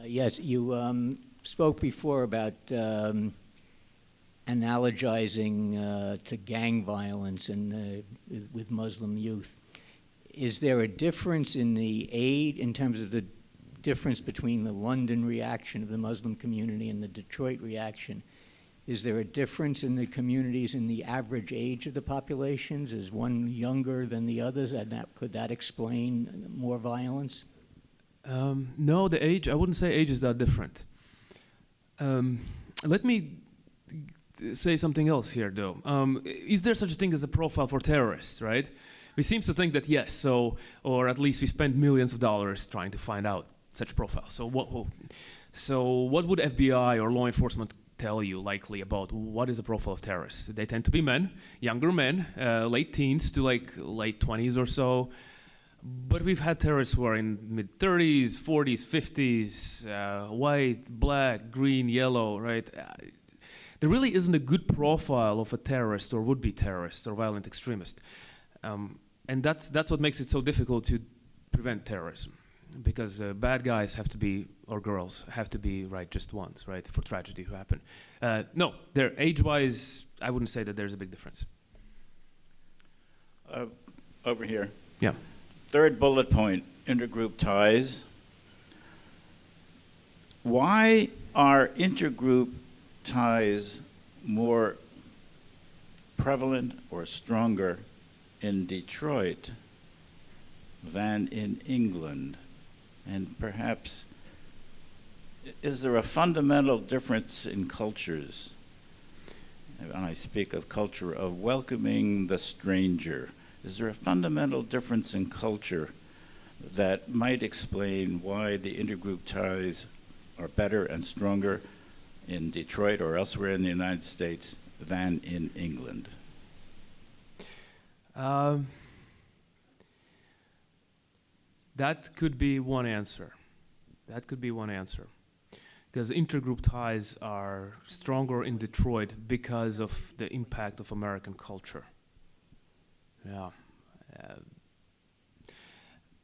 Yes, you spoke before about analogizing to gang violence with Muslim youth. Is there a difference in the aid, in terms of the difference between the London reaction of the Muslim community and the Detroit reaction? Is there a difference in the communities in the average age of the populations? Is one younger than the others? And could that explain more violence? No, the age, I wouldn't say age is that different. Let me say something else here, though. Is there such a thing as a profile for terrorists, right? We seem to think that yes, so, or at least we spend millions of dollars trying to find out such profile. So what would FBI or law enforcement tell you likely about what is a profile of terrorists? They tend to be men, younger men, late teens to like late 20s or so. But we've had terrorists who are in mid-30s, 40s, 50s, white, black, green, yellow, right? There really isn't a good profile of a terrorist or would-be terrorist or violent extremist. And that's what makes it so difficult to prevent terrorism. Because bad guys have to be, or girls, have to be right just once, right, for tragedy to happen. No, they're age-wise, I wouldn't say that there's a big difference. Over here. Yeah. Third bullet point, intergroup ties. Why are intergroup ties more prevalent or stronger in Detroit than in England? And perhaps, is there a fundamental difference in cultures? And I speak of culture of welcoming the stranger. Is there a fundamental difference in culture that might explain why the intergroup ties are better and stronger in Detroit or elsewhere in the United States than in England? That could be one answer. That could be one answer. Because intergroup ties are stronger in Detroit because of the impact of American culture. Yeah.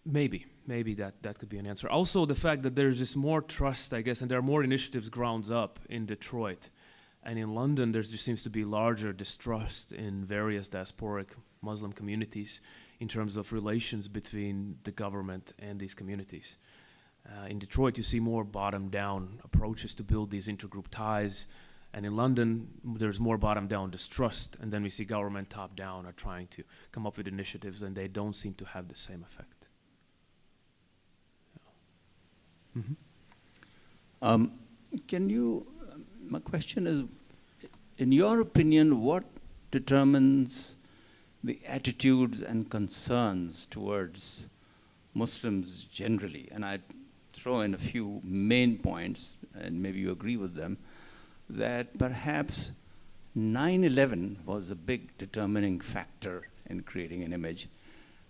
Maybe that could be an answer. Also, the fact that there's just more trust, I guess, and there are more initiatives grounds up in Detroit. And in London, there just seems to be larger distrust in various diasporic Muslim communities in terms of relations between the government and these communities. In Detroit, you see more bottom-down approaches to build these intergroup ties. And in London, there's more bottom-down distrust, and then we see government top-down are trying to come up with initiatives, and they don't seem to have the same effect. Yeah. Mm-hmm. My question is, in your opinion, what determines the attitudes and concerns towards Muslims generally? And I'd throw in a few main points, and maybe you agree with them, that perhaps 9/11 was a big determining factor in creating an image,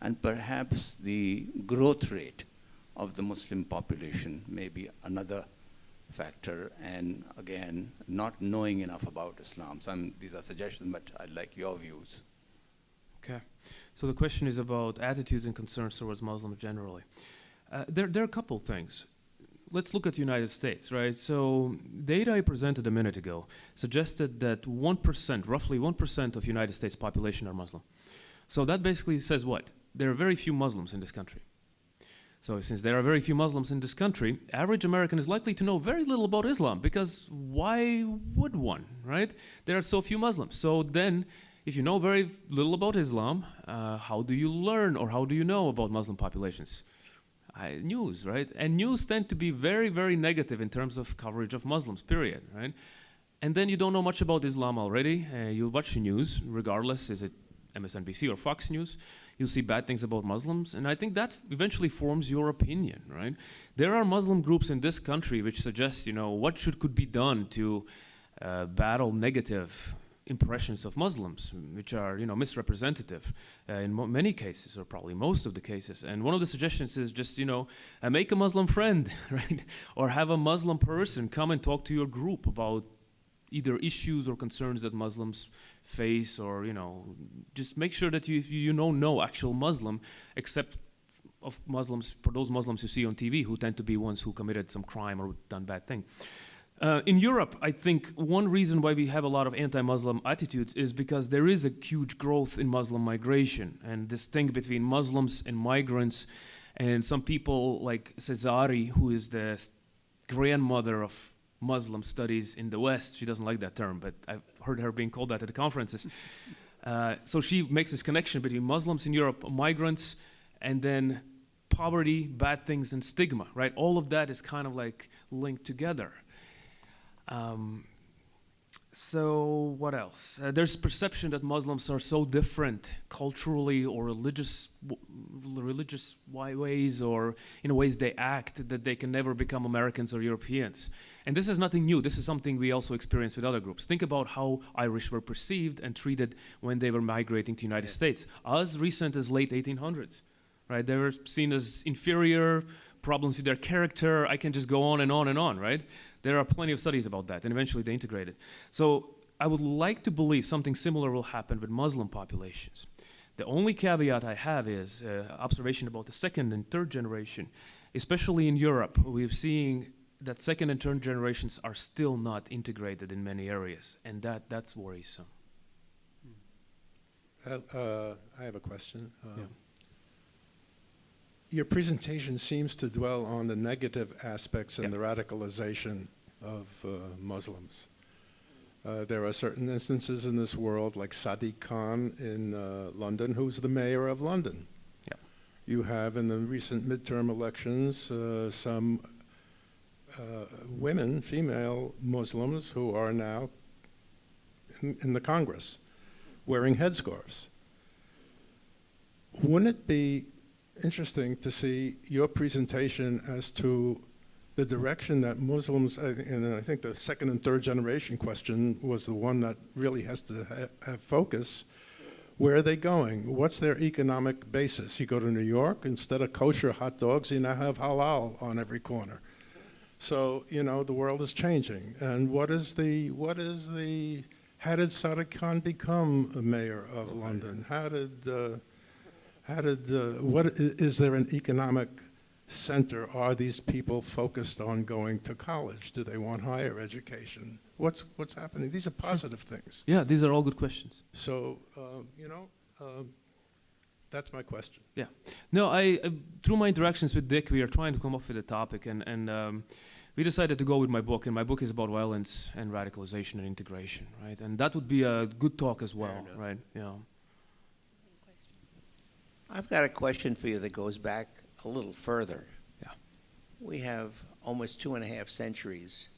and perhaps the growth rate of the Muslim population may be another factor, and again, not knowing enough about Islam. So these are suggestions, but I'd like your views. Okay. So the question is about attitudes and concerns towards Muslims generally. There are a couple things. Let's look at the United States, right? So data I presented a minute ago suggested that 1%, roughly 1% of United States population are Muslim. So that basically says what? There are very few Muslims in this country. So since there are very few Muslims in this country, average American is likely to know very little about Islam, because why would one, right? There are so few Muslims. So then, if you know very little about Islam, how do you learn or how do you know about Muslim populations? News, right? And news tend to be very, very negative in terms of coverage of Muslims, period, right? And then you don't know much about Islam already. You watch the news, regardless, is it MSNBC or Fox News? You'll see bad things about Muslims, and I think that eventually forms your opinion, right? There are Muslim groups in this country which suggest, what could be done to battle negative impressions of Muslims, which are, misrepresentative in many cases, or probably most of the cases. And one of the suggestions is just, make a Muslim friend, right? Or have a Muslim person come and talk to your group about either issues or concerns that Muslims face, or, just make sure that you know no actual Muslim, except of Muslims, for those Muslims you see on TV who tend to be ones who committed some crime or done bad thing. In Europe, I think one reason why we have a lot of anti-Muslim attitudes is because there is a huge growth in Muslim migration, and this thing between Muslims and migrants, and some people like Cesari, who is the grandmother of Muslim studies in the West. She doesn't like that term, but I've heard her being called that at the conferences. So she makes this connection between Muslims in Europe, migrants, and then poverty, bad things, and stigma, right? All of that is kind of like linked together. So what else? There's perception that Muslims are so different culturally or religious ways, or in ways they act, that they can never become Americans or Europeans. And this is nothing new. This is something we also experience with other groups. Think about how Irish were perceived and treated when they were migrating to the United States, as recent as late 1800s, right? They were seen as inferior, problems with their character. I can just go on and on and on, right? There are plenty of studies about that, and eventually they integrated. So I would like to believe something similar will happen with Muslim populations. The only caveat I have is observation about the second and third generation. Especially in Europe, we're seeing that second and third generations are still not integrated in many areas, and that's worrisome. I have a question. Yeah. Your presentation seems to dwell on the negative aspects and Yeah. the radicalization of Muslims. There are certain instances in this world, like Sadiq Khan in London, who's the mayor of London. Yeah. You have in the recent midterm elections some women, female Muslims, who are now in the Congress wearing headscarves. Wouldn't it be interesting to see your presentation as to the direction that Muslims, and I think the second and third generation question was the one that really has to have focus. Where are they going? What's their economic basis? You go to New York, instead of kosher hot dogs, you now have halal on every corner. So, you know, the world is changing. And how did Sadiq Khan become a mayor of London? Is there an economic center? Are these people focused on going to college? Do they want higher education? What's happening? These are positive things. Yeah, these are all good questions. So, that's my question. Yeah. No, I through my interactions with Dick, we are trying to come up with a topic, and we decided to go with my book, and my book is about violence and radicalization and integration, right? And that would be a good talk as well, right? Yeah. I've got a question for you that goes back a little further. Yeah. We have almost 2.5 centuries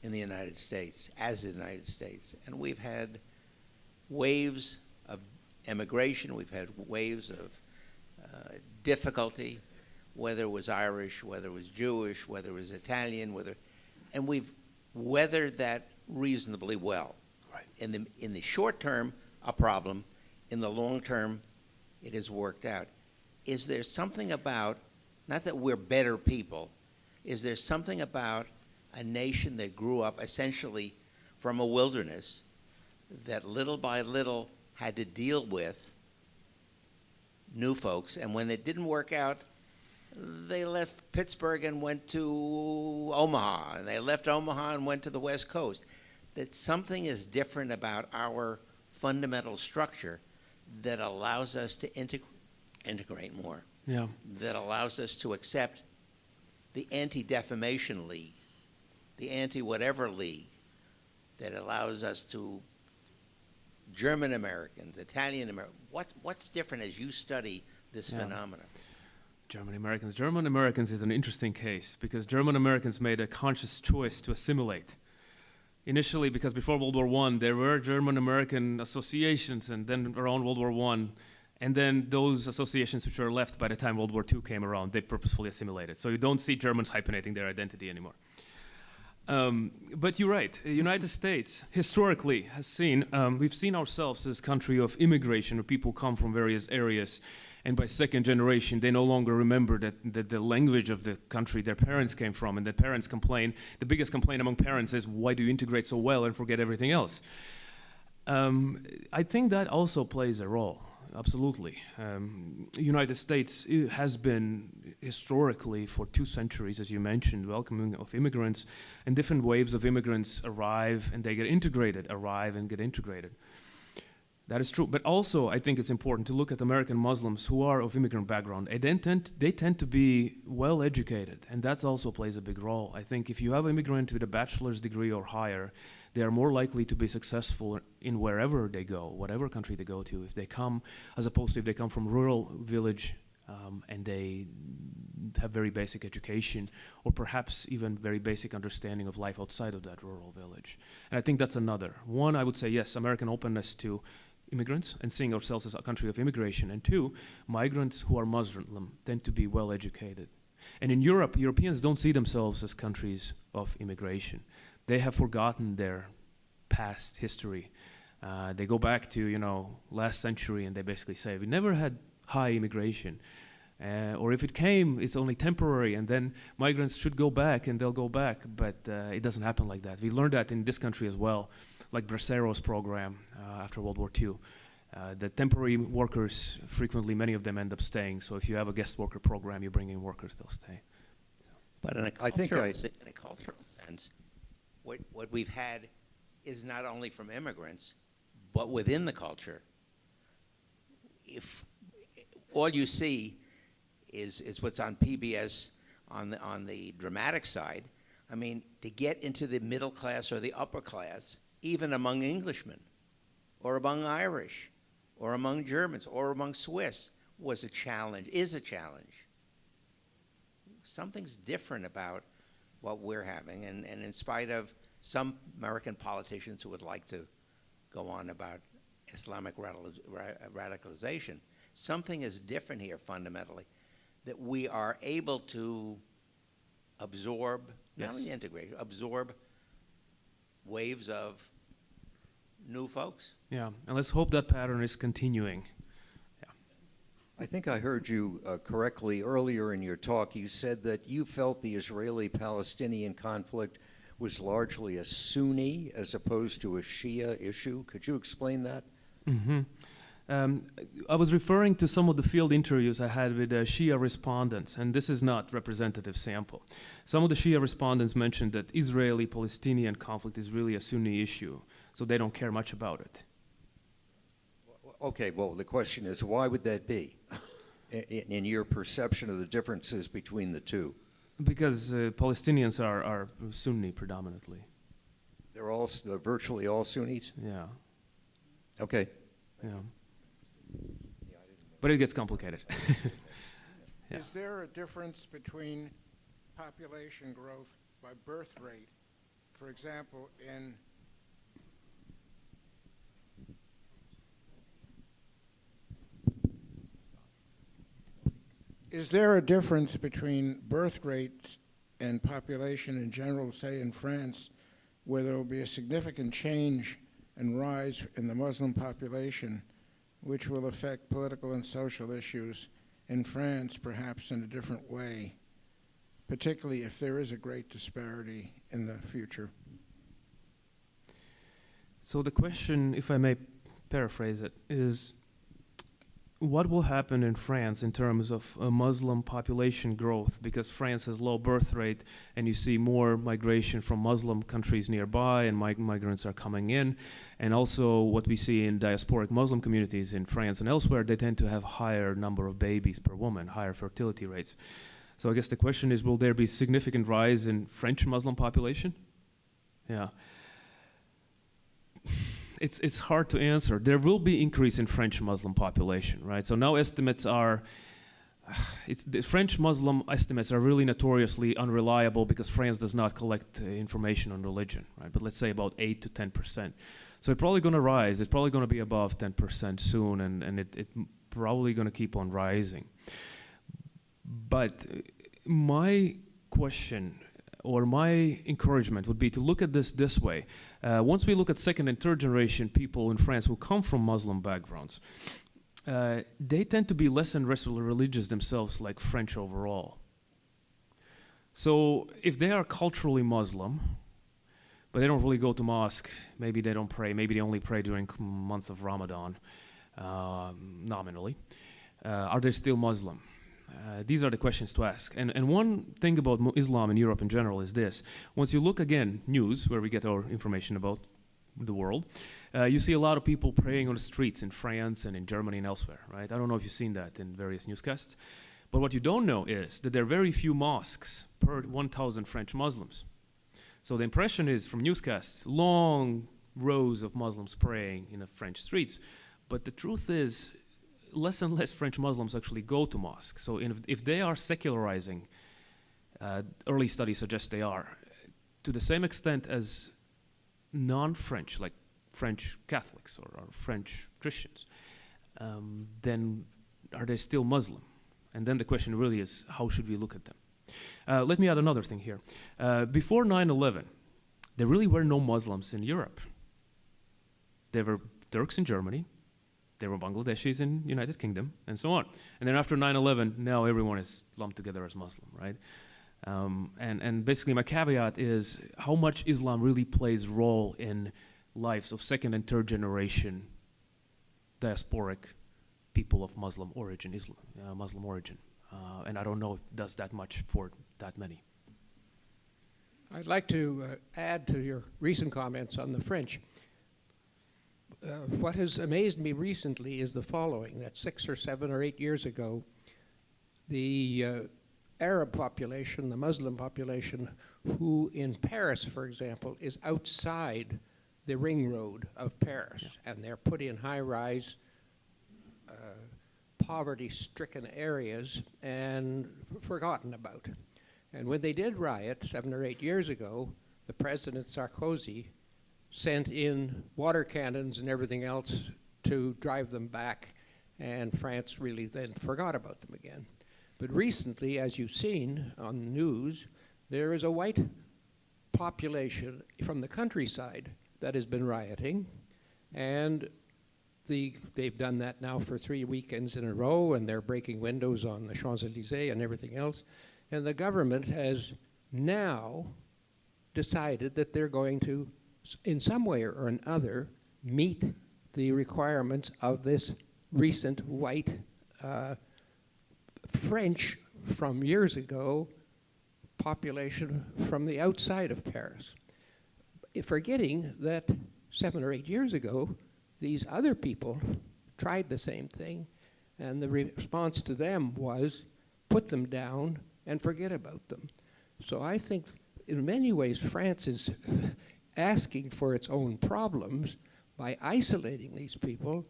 in the United States, as the United States, and we've had waves of immigration, we've had waves of difficulty, whether it was Irish, whether it was Jewish, whether it was Italian, and we've weathered that reasonably well. Right. In the short term, a problem. In the long term, it has worked out. Is there something about, not that we're better people, is there something about a nation that grew up essentially from a wilderness that little by little had to deal with new folks, and when it didn't work out, they left Pittsburgh and went to Omaha, and they left Omaha and went to the West Coast? That something is different about our fundamental structure that allows us to integrate more, Yeah. that allows us to accept the anti-defamation league, the anti-whatever league, that allows us to German Americans, Italian Americans. What's different as you study this phenomenon? German Americans is an interesting case, because German Americans made a conscious choice to assimilate. Initially, because before World War I, there were German American associations, and then around World War I, and then those associations which were left by the time World War II came around, they purposefully assimilated. So you don't see Germans hyphenating their identity anymore. But you're right. The United States historically has seen, we've seen ourselves as a country of immigration, where people come from various areas, and by second generation, they no longer remember that the language of the country their parents came from, and the parents complain. The biggest complaint among parents is, why do you integrate so well and forget everything else? I think that also plays a role. absolutely. United States has been historically for 2 centuries, as you mentioned, welcoming of immigrants, and different waves of immigrants arrive and they get integrated, arrive and get integrated. That is true, but also I think it's important to look at American Muslims who are of immigrant background. They tend to be well educated, and that also plays a big role. I think if you have an immigrant with a bachelor's degree or higher, they are more likely to be successful in wherever they go, whatever country they go to, if they come, as opposed to if they come from rural village and they have very basic education, or perhaps even very basic understanding of life outside of that rural village. And I think that's another. One, I would say, yes, American openness to immigrants and seeing ourselves as a country of immigration. And 2, migrants who are Muslim tend to be well educated. And in Europe, Europeans don't see themselves as countries of immigration. They have forgotten their past history. They go back to, last century, and they basically say, we never had high immigration. Or if it came, it's only temporary, and then migrants should go back, and they'll go back. But it doesn't happen like that. We learned that in this country as well, like Bracero's program after World War II. The temporary workers, frequently many of them end up staying. So if you have a guest worker program, you bring in workers, they'll stay. But in a cultural sense, what we've had is not only from immigrants, but within the culture. If all you see is what's on PBS on the dramatic side, I mean, to get into the middle class or the upper class, even among Englishmen, or among Irish, or among Germans, or among Swiss, was a challenge, is a challenge. Something's different about what we're having, and in spite of some American politicians who would like to go on about Islamic radicalization, something is different here fundamentally, that we are able to absorb, not only integrate, absorb waves of new folks. Yeah, and let's hope that pattern is continuing. I think I heard you correctly earlier in your talk. You said that you felt the Israeli-Palestinian conflict was largely a Sunni as opposed to a Shia issue. Could you explain that? Mm-hmm. I was referring to some of the field interviews I had with Shia respondents, and this is not representative sample. Some of the Shia respondents mentioned that Israeli-Palestinian conflict is really a Sunni issue, so they don't care much about it. Okay, well, the question is, why would that be, in your perception of the differences between the two? Because Palestinians are Sunni predominantly. They're virtually all Sunnis? Yeah. Okay. Yeah. But it gets complicated. Yeah. Is there a difference between population growth by birth rate? For example, is there a difference between birth rates and population in general, say in France, where there will be a significant change and rise in the Muslim population, which will affect political and social issues in France perhaps in a different way, particularly if there is a great disparity in the future? So the question, if I may paraphrase it, is what will happen in France in terms of Muslim population growth? Because France has low birth rate, and you see more migration from Muslim countries nearby, and migrants are coming in. And also what we see in diasporic Muslim communities in France and elsewhere, they tend to have higher number of babies per woman, higher fertility rates. So I guess the question is, will there be significant rise in French Muslim population? Yeah. It's hard to answer. There will be increase in French Muslim population, right? So now estimates are, the French Muslim estimates are really notoriously unreliable because France does not collect information on religion, right? But let's say about 8 to 10%. So it's probably going to rise. It's probably going to be above 10% soon, and it probably going to keep on rising. But my question or my encouragement would be to look at this way. Once we look at second and third generation people in France who come from Muslim backgrounds, they tend to be less and less religious themselves, like French overall. So if they are culturally Muslim, but they don't really go to mosque, maybe they don't pray, maybe they only pray during months of Ramadan, nominally. Are they still Muslim? These are the questions to ask. And one thing about Islam in Europe in general is this. Once you look again, news, where we get our information about the world, you see a lot of people praying on the streets in France and in Germany and elsewhere, right? I don't know if you've seen that in various newscasts. But what you don't know is that there are very few mosques per 1,000 French Muslims. So the impression is from newscasts, long rows of Muslims praying in the French streets. But the truth is, less and less French Muslims actually go to mosques. So if they are secularizing, early studies suggest they are, to the same extent as non-French, like French Catholics or French Christians, then are they still Muslim? And then the question really is, how should we look at them? Let me add another thing here. Before 9/11, there really were no Muslims in Europe. There were Turks in Germany, there were Bangladeshis in United Kingdom, and so on. And then after 9/11, now everyone is lumped together as Muslim, right? And basically my caveat is how much Islam really plays role in lives of second and third generation diasporic people of Muslim origin, Muslim origin. And I don't know if it does that much for that many. I'd like to add to your recent comments on the French. What has amazed me recently is the following, that 6 or 7 or 8 years ago, the Arab population, the Muslim population, who in Paris, for example, is outside the ring road of Paris, and they're put in high-rise, poverty-stricken areas and forgotten about. And when they did riot 7 or 8 years ago, the President Sarkozy sent in water cannons and everything else to drive them back, and France really then forgot about them again. But recently, as you've seen on the news, there is a white population from the countryside that has been rioting, and they've done that now for 3 weekends in a row, and they're breaking windows on the Champs-Élysées and everything else. And the government has now decided that they're going to, in some way or another, meet the requirements of this recent white French from years ago population from the outside of Paris. Forgetting that 7 or 8 years ago, these other people tried the same thing, and the response to them was put them down and forget about them. So I think in many ways France is asking for its own problems by isolating these people,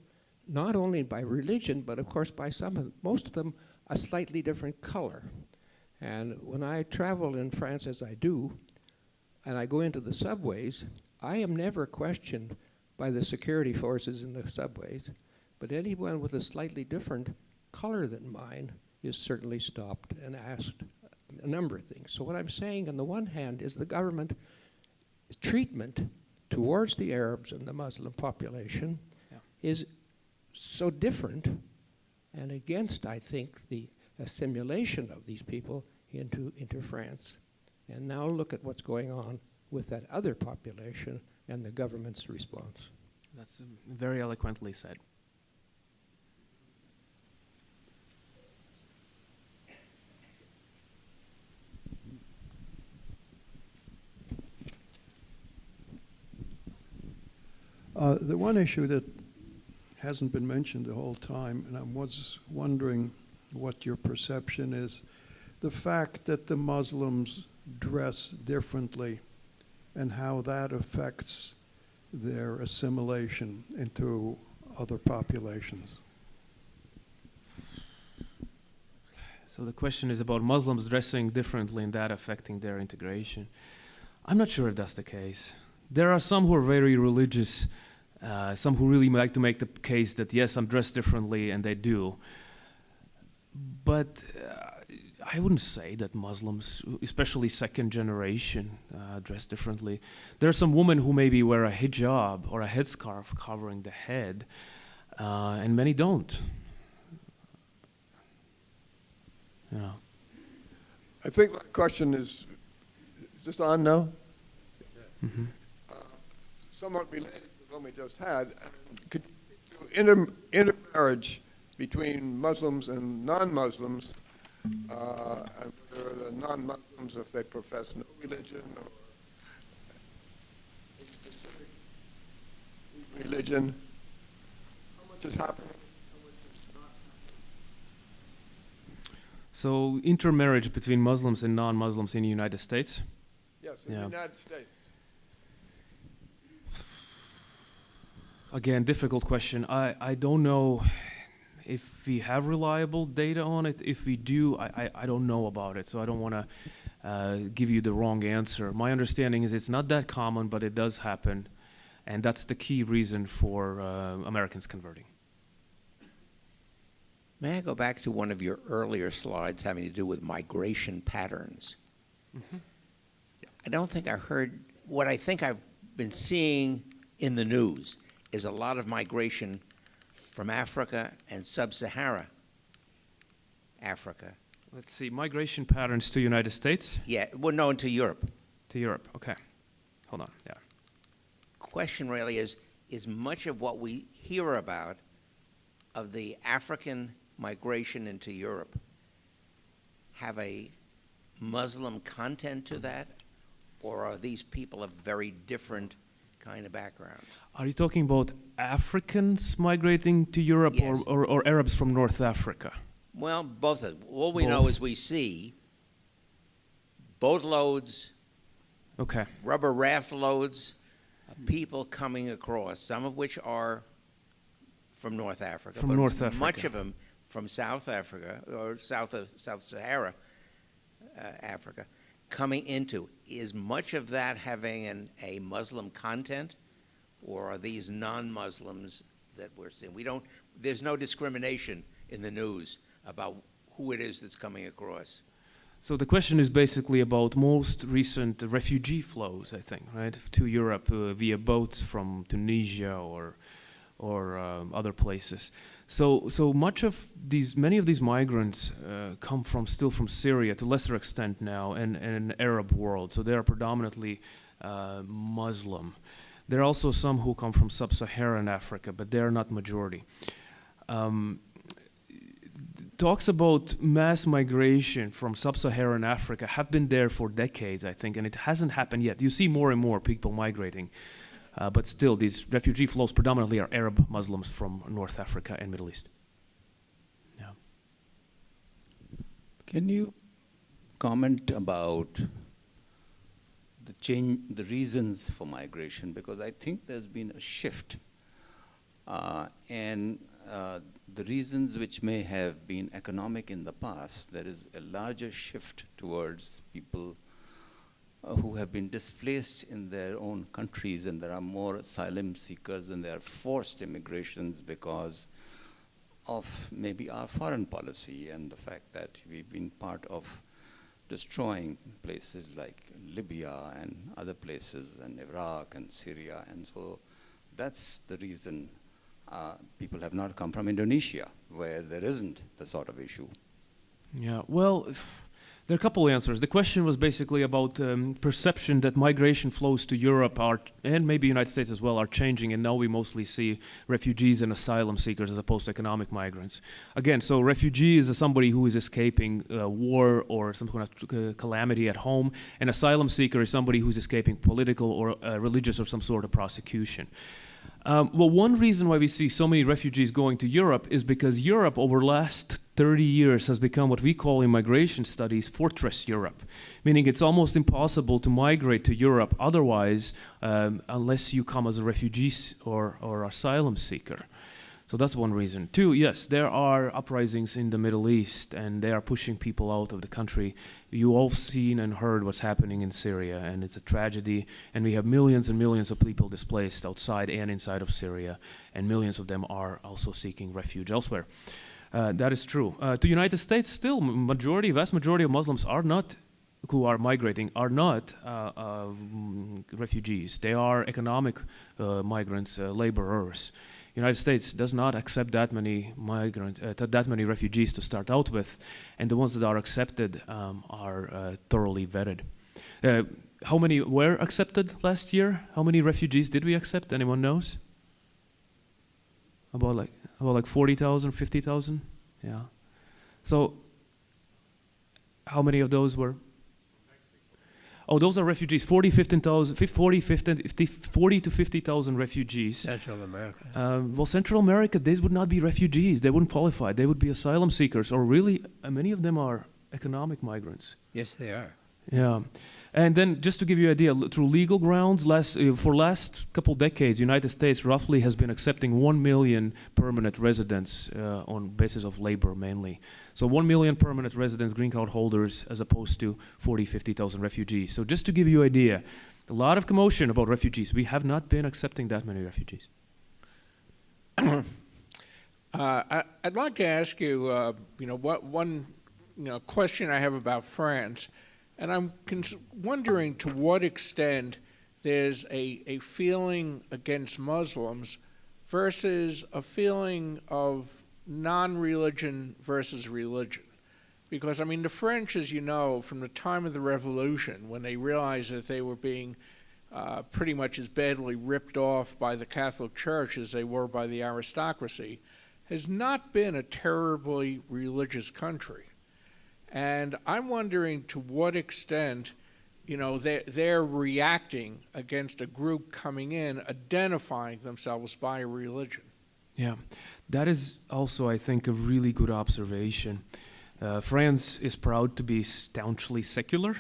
not only by religion, but of course by most of them, a slightly different color. And when I travel in France, as I do, and I go into the subways, I am never questioned by the security forces in the subways, but anyone with a slightly different color than mine is certainly stopped and asked a number of things. So what I'm saying on the one hand is the government treatment towards the Arabs and the Muslim population is so different and against, I think, the assimilation of these people into France. And now look at what's going on with that other population and the government's response. That's very eloquently said. The one issue that hasn't been mentioned the whole time, and I was wondering what your perception is, the fact that the Muslims dress differently and how that affects their assimilation into other populations. So the question is about Muslims dressing differently and that affecting their integration. I'm not sure if that's the case. There are some who are very religious, some who really like to make the case that, yes, I'm dressed differently, and they do. But I wouldn't say that Muslims, especially second generation, dress differently. There are some women who maybe wear a hijab or a headscarf covering the head, and many don't. Yeah. I think my question is just on now. Mm-hmm. Somewhat related to the one we just had. Could intermarriage between Muslims and non-Muslims, and whether the non-Muslims, if they profess no religion or a specific religion, how much is happening, how much is not happening? So intermarriage between Muslims and non-Muslims in the United States? Yes, in the United States. Again, difficult question. I don't know if we have reliable data on it. If we do, I don't know about it, so I don't want to give you the wrong answer. My understanding is it's not that common, but it does happen, and that's the key reason for Americans converting. May I go back to one of your earlier slides having to do with migration patterns? Mm-hmm. I don't think I heard what I think I've been seeing in the news is a lot of migration from Africa and sub-Sahara Africa. Let's see, migration patterns to United States? Yeah, well, no, into Europe. To Europe, okay. Hold on, yeah. Question really is much of what we hear about of the African migration into Europe have a Muslim content to that, or are these people of very different kind of backgrounds? Are you talking about Africans migrating to Europe, Yes. or Arabs from North Africa? Well, both of them. All we know is we see boatloads, Okay. rubber raft loads of people coming across, some of which are from North Africa. From but North Africa. Much of them from South Africa, or South Sahara Africa, coming into. Is much of that having a Muslim content, or are these non-Muslims that we're seeing? There's no discrimination in the news about who it is that's coming across. So the question is basically about most recent refugee flows, I think, right, to Europe via boats from Tunisia or other places. So many of these migrants come still from Syria to lesser extent now, and Arab world. So they are predominantly Muslim. There are also some who come from sub-Saharan Africa, but they are not majority. Talks about mass migration from sub-Saharan Africa have been there for decades, I think, and it hasn't happened yet. You see more and more people migrating, but still these refugee flows predominantly are Arab Muslims from North Africa and Middle East. Yeah. Can you comment about the reasons for migration? Because I think there's been a shift, and the reasons which may have been economic in the past, there is a larger shift towards people who have been displaced in their own countries, and there are more asylum seekers, and there are forced immigrations because of maybe our foreign policy and the fact that we've been part of destroying places like Libya and other places, and Iraq and Syria, and so that's the reason people have not come from Indonesia, where there isn't the sort of issue. Yeah, well, there are a couple answers. The question was basically about perception that migration flows to Europe and maybe United States as well are changing, and now we mostly see refugees and asylum seekers as opposed to economic migrants. Again, so refugee is somebody who is escaping war or some kind of calamity at home, and asylum seeker is somebody who's escaping political or religious or some sort of prosecution. Well, one reason why we see so many refugees going to Europe is because Europe over the last 30 years has become what we call in migration studies fortress Europe, meaning it's almost impossible to migrate to Europe otherwise unless you come as a refugee or asylum seeker. So that's one reason. Two, yes, there are uprisings in the Middle East, and they are pushing people out of the country. You all seen and heard what's happening in Syria, and it's a tragedy, and we have millions and millions of people displaced outside and inside of Syria, and millions of them are also seeking refuge elsewhere. That is true. To the United States, still, vast majority of Muslims who are migrating are not refugees. They are economic migrants, laborers. United States does not accept that many migrants, that many refugees to start out with, and the ones that are accepted are thoroughly vetted. How many were accepted last year? How many refugees did we accept? Anyone knows? About like 40,000, 50,000. Yeah. So how many of those were? Oh, those are refugees. 40 to 50,000 refugees. Central America. Well, Central America, these would not be refugees. They wouldn't qualify. They would be asylum seekers, or really, many of them are economic migrants. Yes, they are. Yeah. And then just to give you an idea, through legal grounds, for last couple decades, United States roughly has been accepting 1 million permanent residents on basis of labor mainly. So 1 million permanent residents, green card holders, as opposed to 40, 50,000 refugees. So just to give you an idea, a lot of commotion about refugees. We have not been accepting that many refugees. I'd like to ask you, one question I have about France. And I'm wondering to what extent there's a feeling against Muslims versus a feeling of non-religion versus religion. Because, I mean, the French, as you know, from the time of the Revolution, when they realized that they were being pretty much as badly ripped off by the Catholic Church as they were by the aristocracy, has not been a terribly religious country. And I'm wondering to what extent, they're reacting against a group coming in, identifying themselves by a religion. Yeah, that is also, I think, a really good observation. France is proud to be staunchly secular,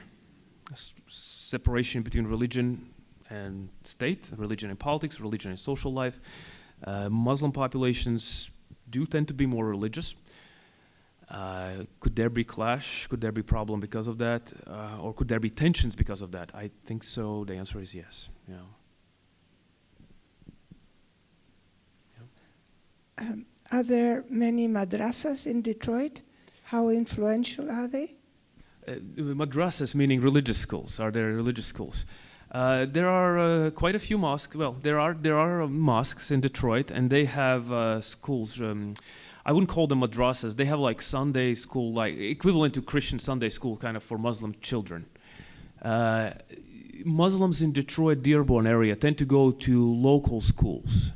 separation between religion and state, religion and politics, religion and social life. Muslim populations do tend to be more religious. Could there be clash? Could there be problem because of that? Or could there be tensions because of that? I think so. The answer is yes. Yeah. Are there many madrasas in Detroit? How influential are they? Madrasas, meaning religious schools. Are there religious schools? There are quite a few mosques. Well, there are mosques in Detroit, and they have schools. I wouldn't call them madrasas. They have like Sunday school, like equivalent to Christian Sunday school, kind of for Muslim children. Muslims in Detroit, Dearborn area tend to go to local schools,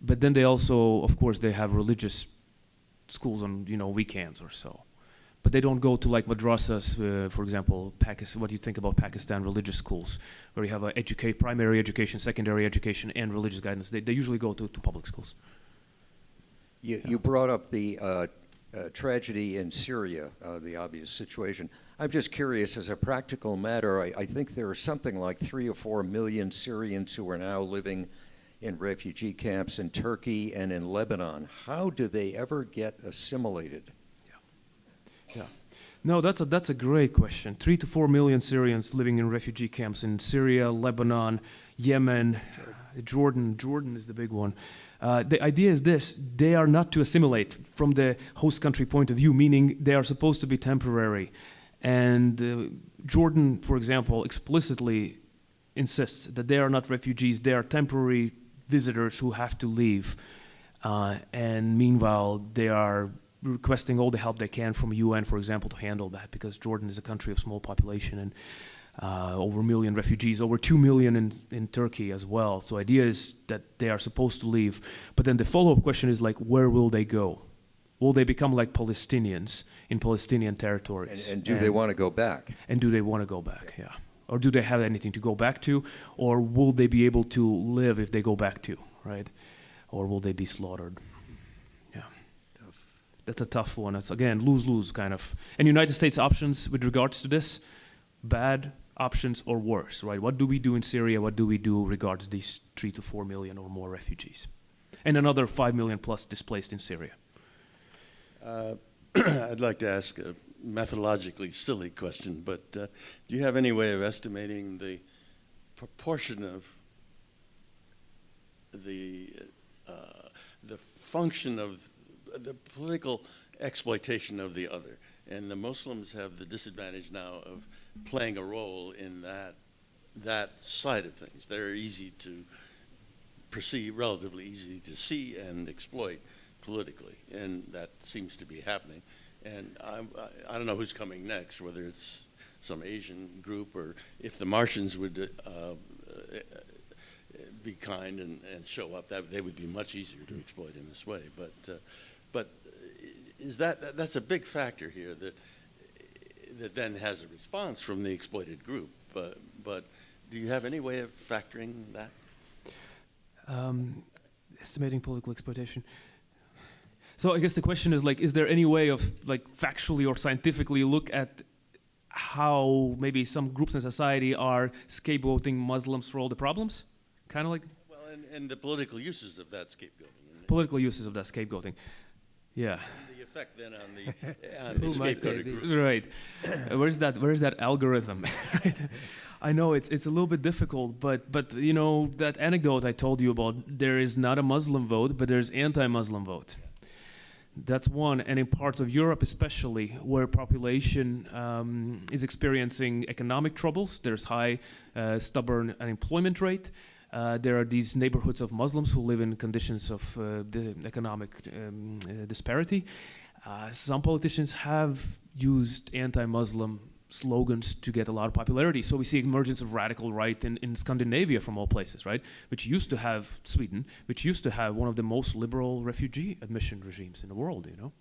but then they also, of course, they have religious schools on weekends or so. But they don't go to like madrasas, for example, Pakistan. What do you think about Pakistan religious schools, where you have primary education, secondary education, and religious guidance? They usually go to public schools. You brought up the tragedy in Syria, the obvious situation. I'm just curious, as a practical matter, I think there are something like 3 or 4 million Syrians who are now living in refugee camps in Turkey and in Lebanon. How do they ever get assimilated? Yeah. No, that's a great question. 3 to 4 million Syrians living in refugee camps in Syria, Lebanon, Yemen, Jordan. Jordan is the big one. The idea is this: they are not to assimilate from the host country point of view, meaning they are supposed to be temporary. And Jordan, for example, explicitly insists that they are not refugees, they are temporary visitors who have to leave. And meanwhile, they are requesting all the help they can from UN, for example, to handle that, because Jordan is a country of small population and over 1 million refugees, over 2 million in Turkey as well. So idea is that they are supposed to leave. But then the follow-up question is like, where will they go? Will they become like Palestinians in Palestinian territories? And do they want to go back? And do they want to go back, yeah. Or do they have anything to go back to? Or will they be able to live if they go back to, right? Or will they be slaughtered? Yeah. That's a tough one. It's, again, lose-lose kind of. And United States options with regards to this, bad options or worse, right? What do we do in Syria? What do we do regards these 3 to 4 million or more refugees? And another 5 million plus displaced in Syria. I'd like to ask a methodologically silly question, but do you have any way of estimating the proportion of the function of the political exploitation of the other? And the Muslims have the disadvantage now of playing a role in that side of things. They're easy to perceive, relatively easy to see and exploit politically, and that seems to be happening. And I don't know who's coming next, whether it's some Asian group or if the Martians would be kind and show up. That they would be much easier to exploit in this way. But is that's a big factor here that then has a response from the exploited group. But do you have any way of factoring that? Estimating political exploitation. So I guess the question is like, is there any way of like factually or scientifically look at how maybe some groups in society are scapegoating Muslims for all the problems? Kind of like. Well, and the political uses of that scapegoating. Political uses of that scapegoating. Yeah. And the effect then on the scapegoated group. Right. Where's that algorithm? Right? I know it's a little bit difficult, but you know that anecdote I told you about, there is not a Muslim vote, but there's anti-Muslim vote. That's one, and in parts of Europe especially, where population is experiencing economic troubles, there's high stubborn unemployment rate. There are these neighborhoods of Muslims who live in conditions of the economic disparity. Some politicians have used anti-Muslim slogans to get a lot of popularity. So we see emergence of radical right in Scandinavia, from all places, right? Which used to have Sweden, which used to have one of the most liberal refugee admission regimes in the world, you know?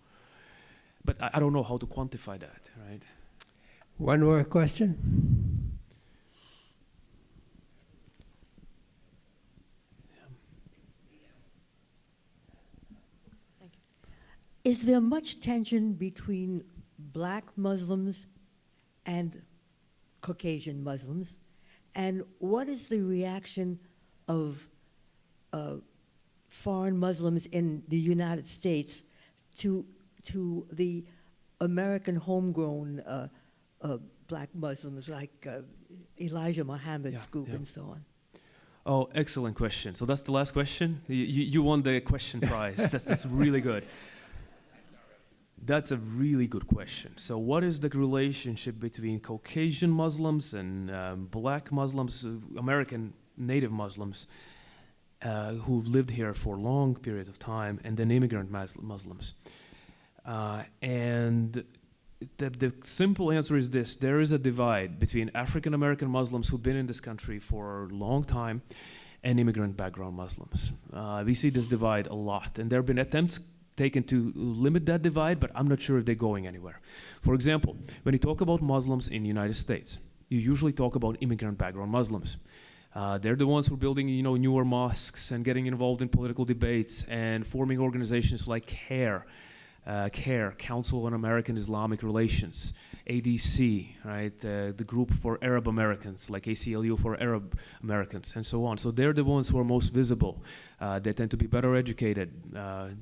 But I don't know how to quantify that, right? One more question. Is there much tension between black Muslims and Caucasian Muslims? And what is the reaction of foreign Muslims in the United States to the American homegrown black Muslims like Elijah Muhammad's group and so on? Oh, excellent question. So that's the last question? You won the question prize. That's really good. That's a really good question. So what is the relationship between Caucasian Muslims and black Muslims, American native Muslims, who've lived here for long periods of time, and then immigrant Muslims? And the simple answer is this: there is a divide between African American Muslims who've been in this country for a long time and immigrant background Muslims. We see this divide a lot, and there have been attempts taken to limit that divide, but I'm not sure if they're going anywhere. For example, when you talk about Muslims in the United States, you usually talk about immigrant background Muslims. They're the ones who are building, you know, newer mosques and getting involved in political debates and forming organizations like CARE, Council on American Islamic Relations, ADC, right, the group for Arab Americans, like ACLU for Arab Americans, and so on. So they're the ones who are most visible. They tend to be better educated.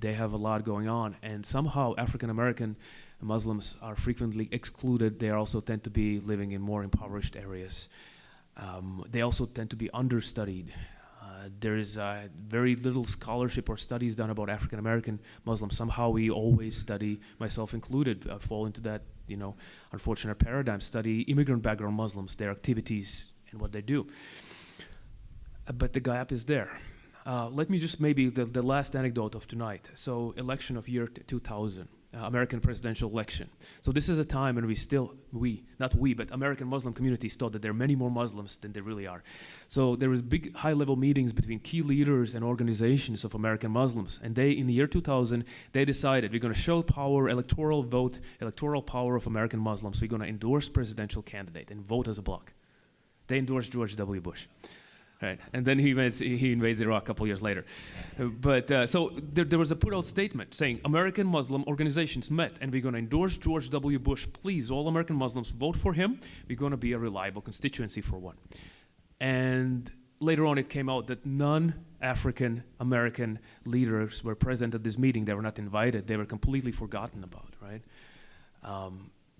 They have a lot going on. And somehow African American Muslims are frequently excluded. They also tend to be living in more impoverished areas. They also tend to be understudied. There is very little scholarship or studies done about African American Muslims. Somehow we always study, myself included, fall into that, you know, unfortunate paradigm. Study immigrant background Muslims, their activities and what they do. But the gap is there. Let me just maybe the last anecdote of tonight. So election of year 2000. American presidential election. So this is a time when but American Muslim communities thought that there are many more Muslims than there really are. So there was big high-level meetings between key leaders and organizations of American Muslims. And they, in the year 2000, they decided we're going to show power, electoral power of American Muslims. We're going to endorse presidential candidate and vote as a bloc. They endorsed George W. Bush. Right, and then he invades Iraq a couple years later. So there was a put-out statement saying American Muslim organizations met and we're going to endorse George W. Bush. Please, all American Muslims, vote for him. We're going to be a reliable constituency for one. And later on it came out that none African American leaders were present at this meeting. They were not invited. They were completely forgotten about, right?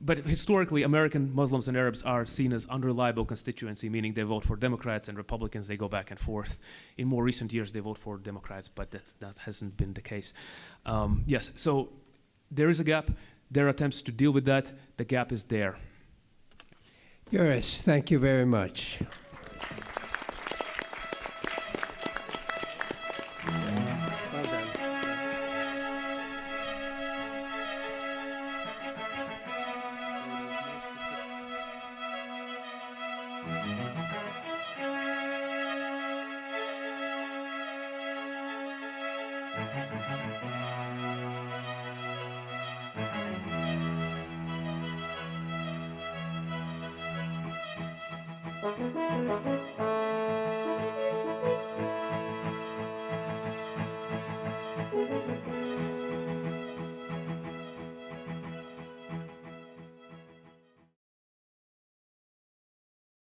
But historically, American Muslims and Arabs are seen as unreliable constituency, meaning they vote for Democrats and Republicans, they go back and forth. In more recent years, they vote for Democrats, but that hasn't been the case. Yes, so there is a gap. There are attempts to deal with that. The gap is there. Juris, thank you very much.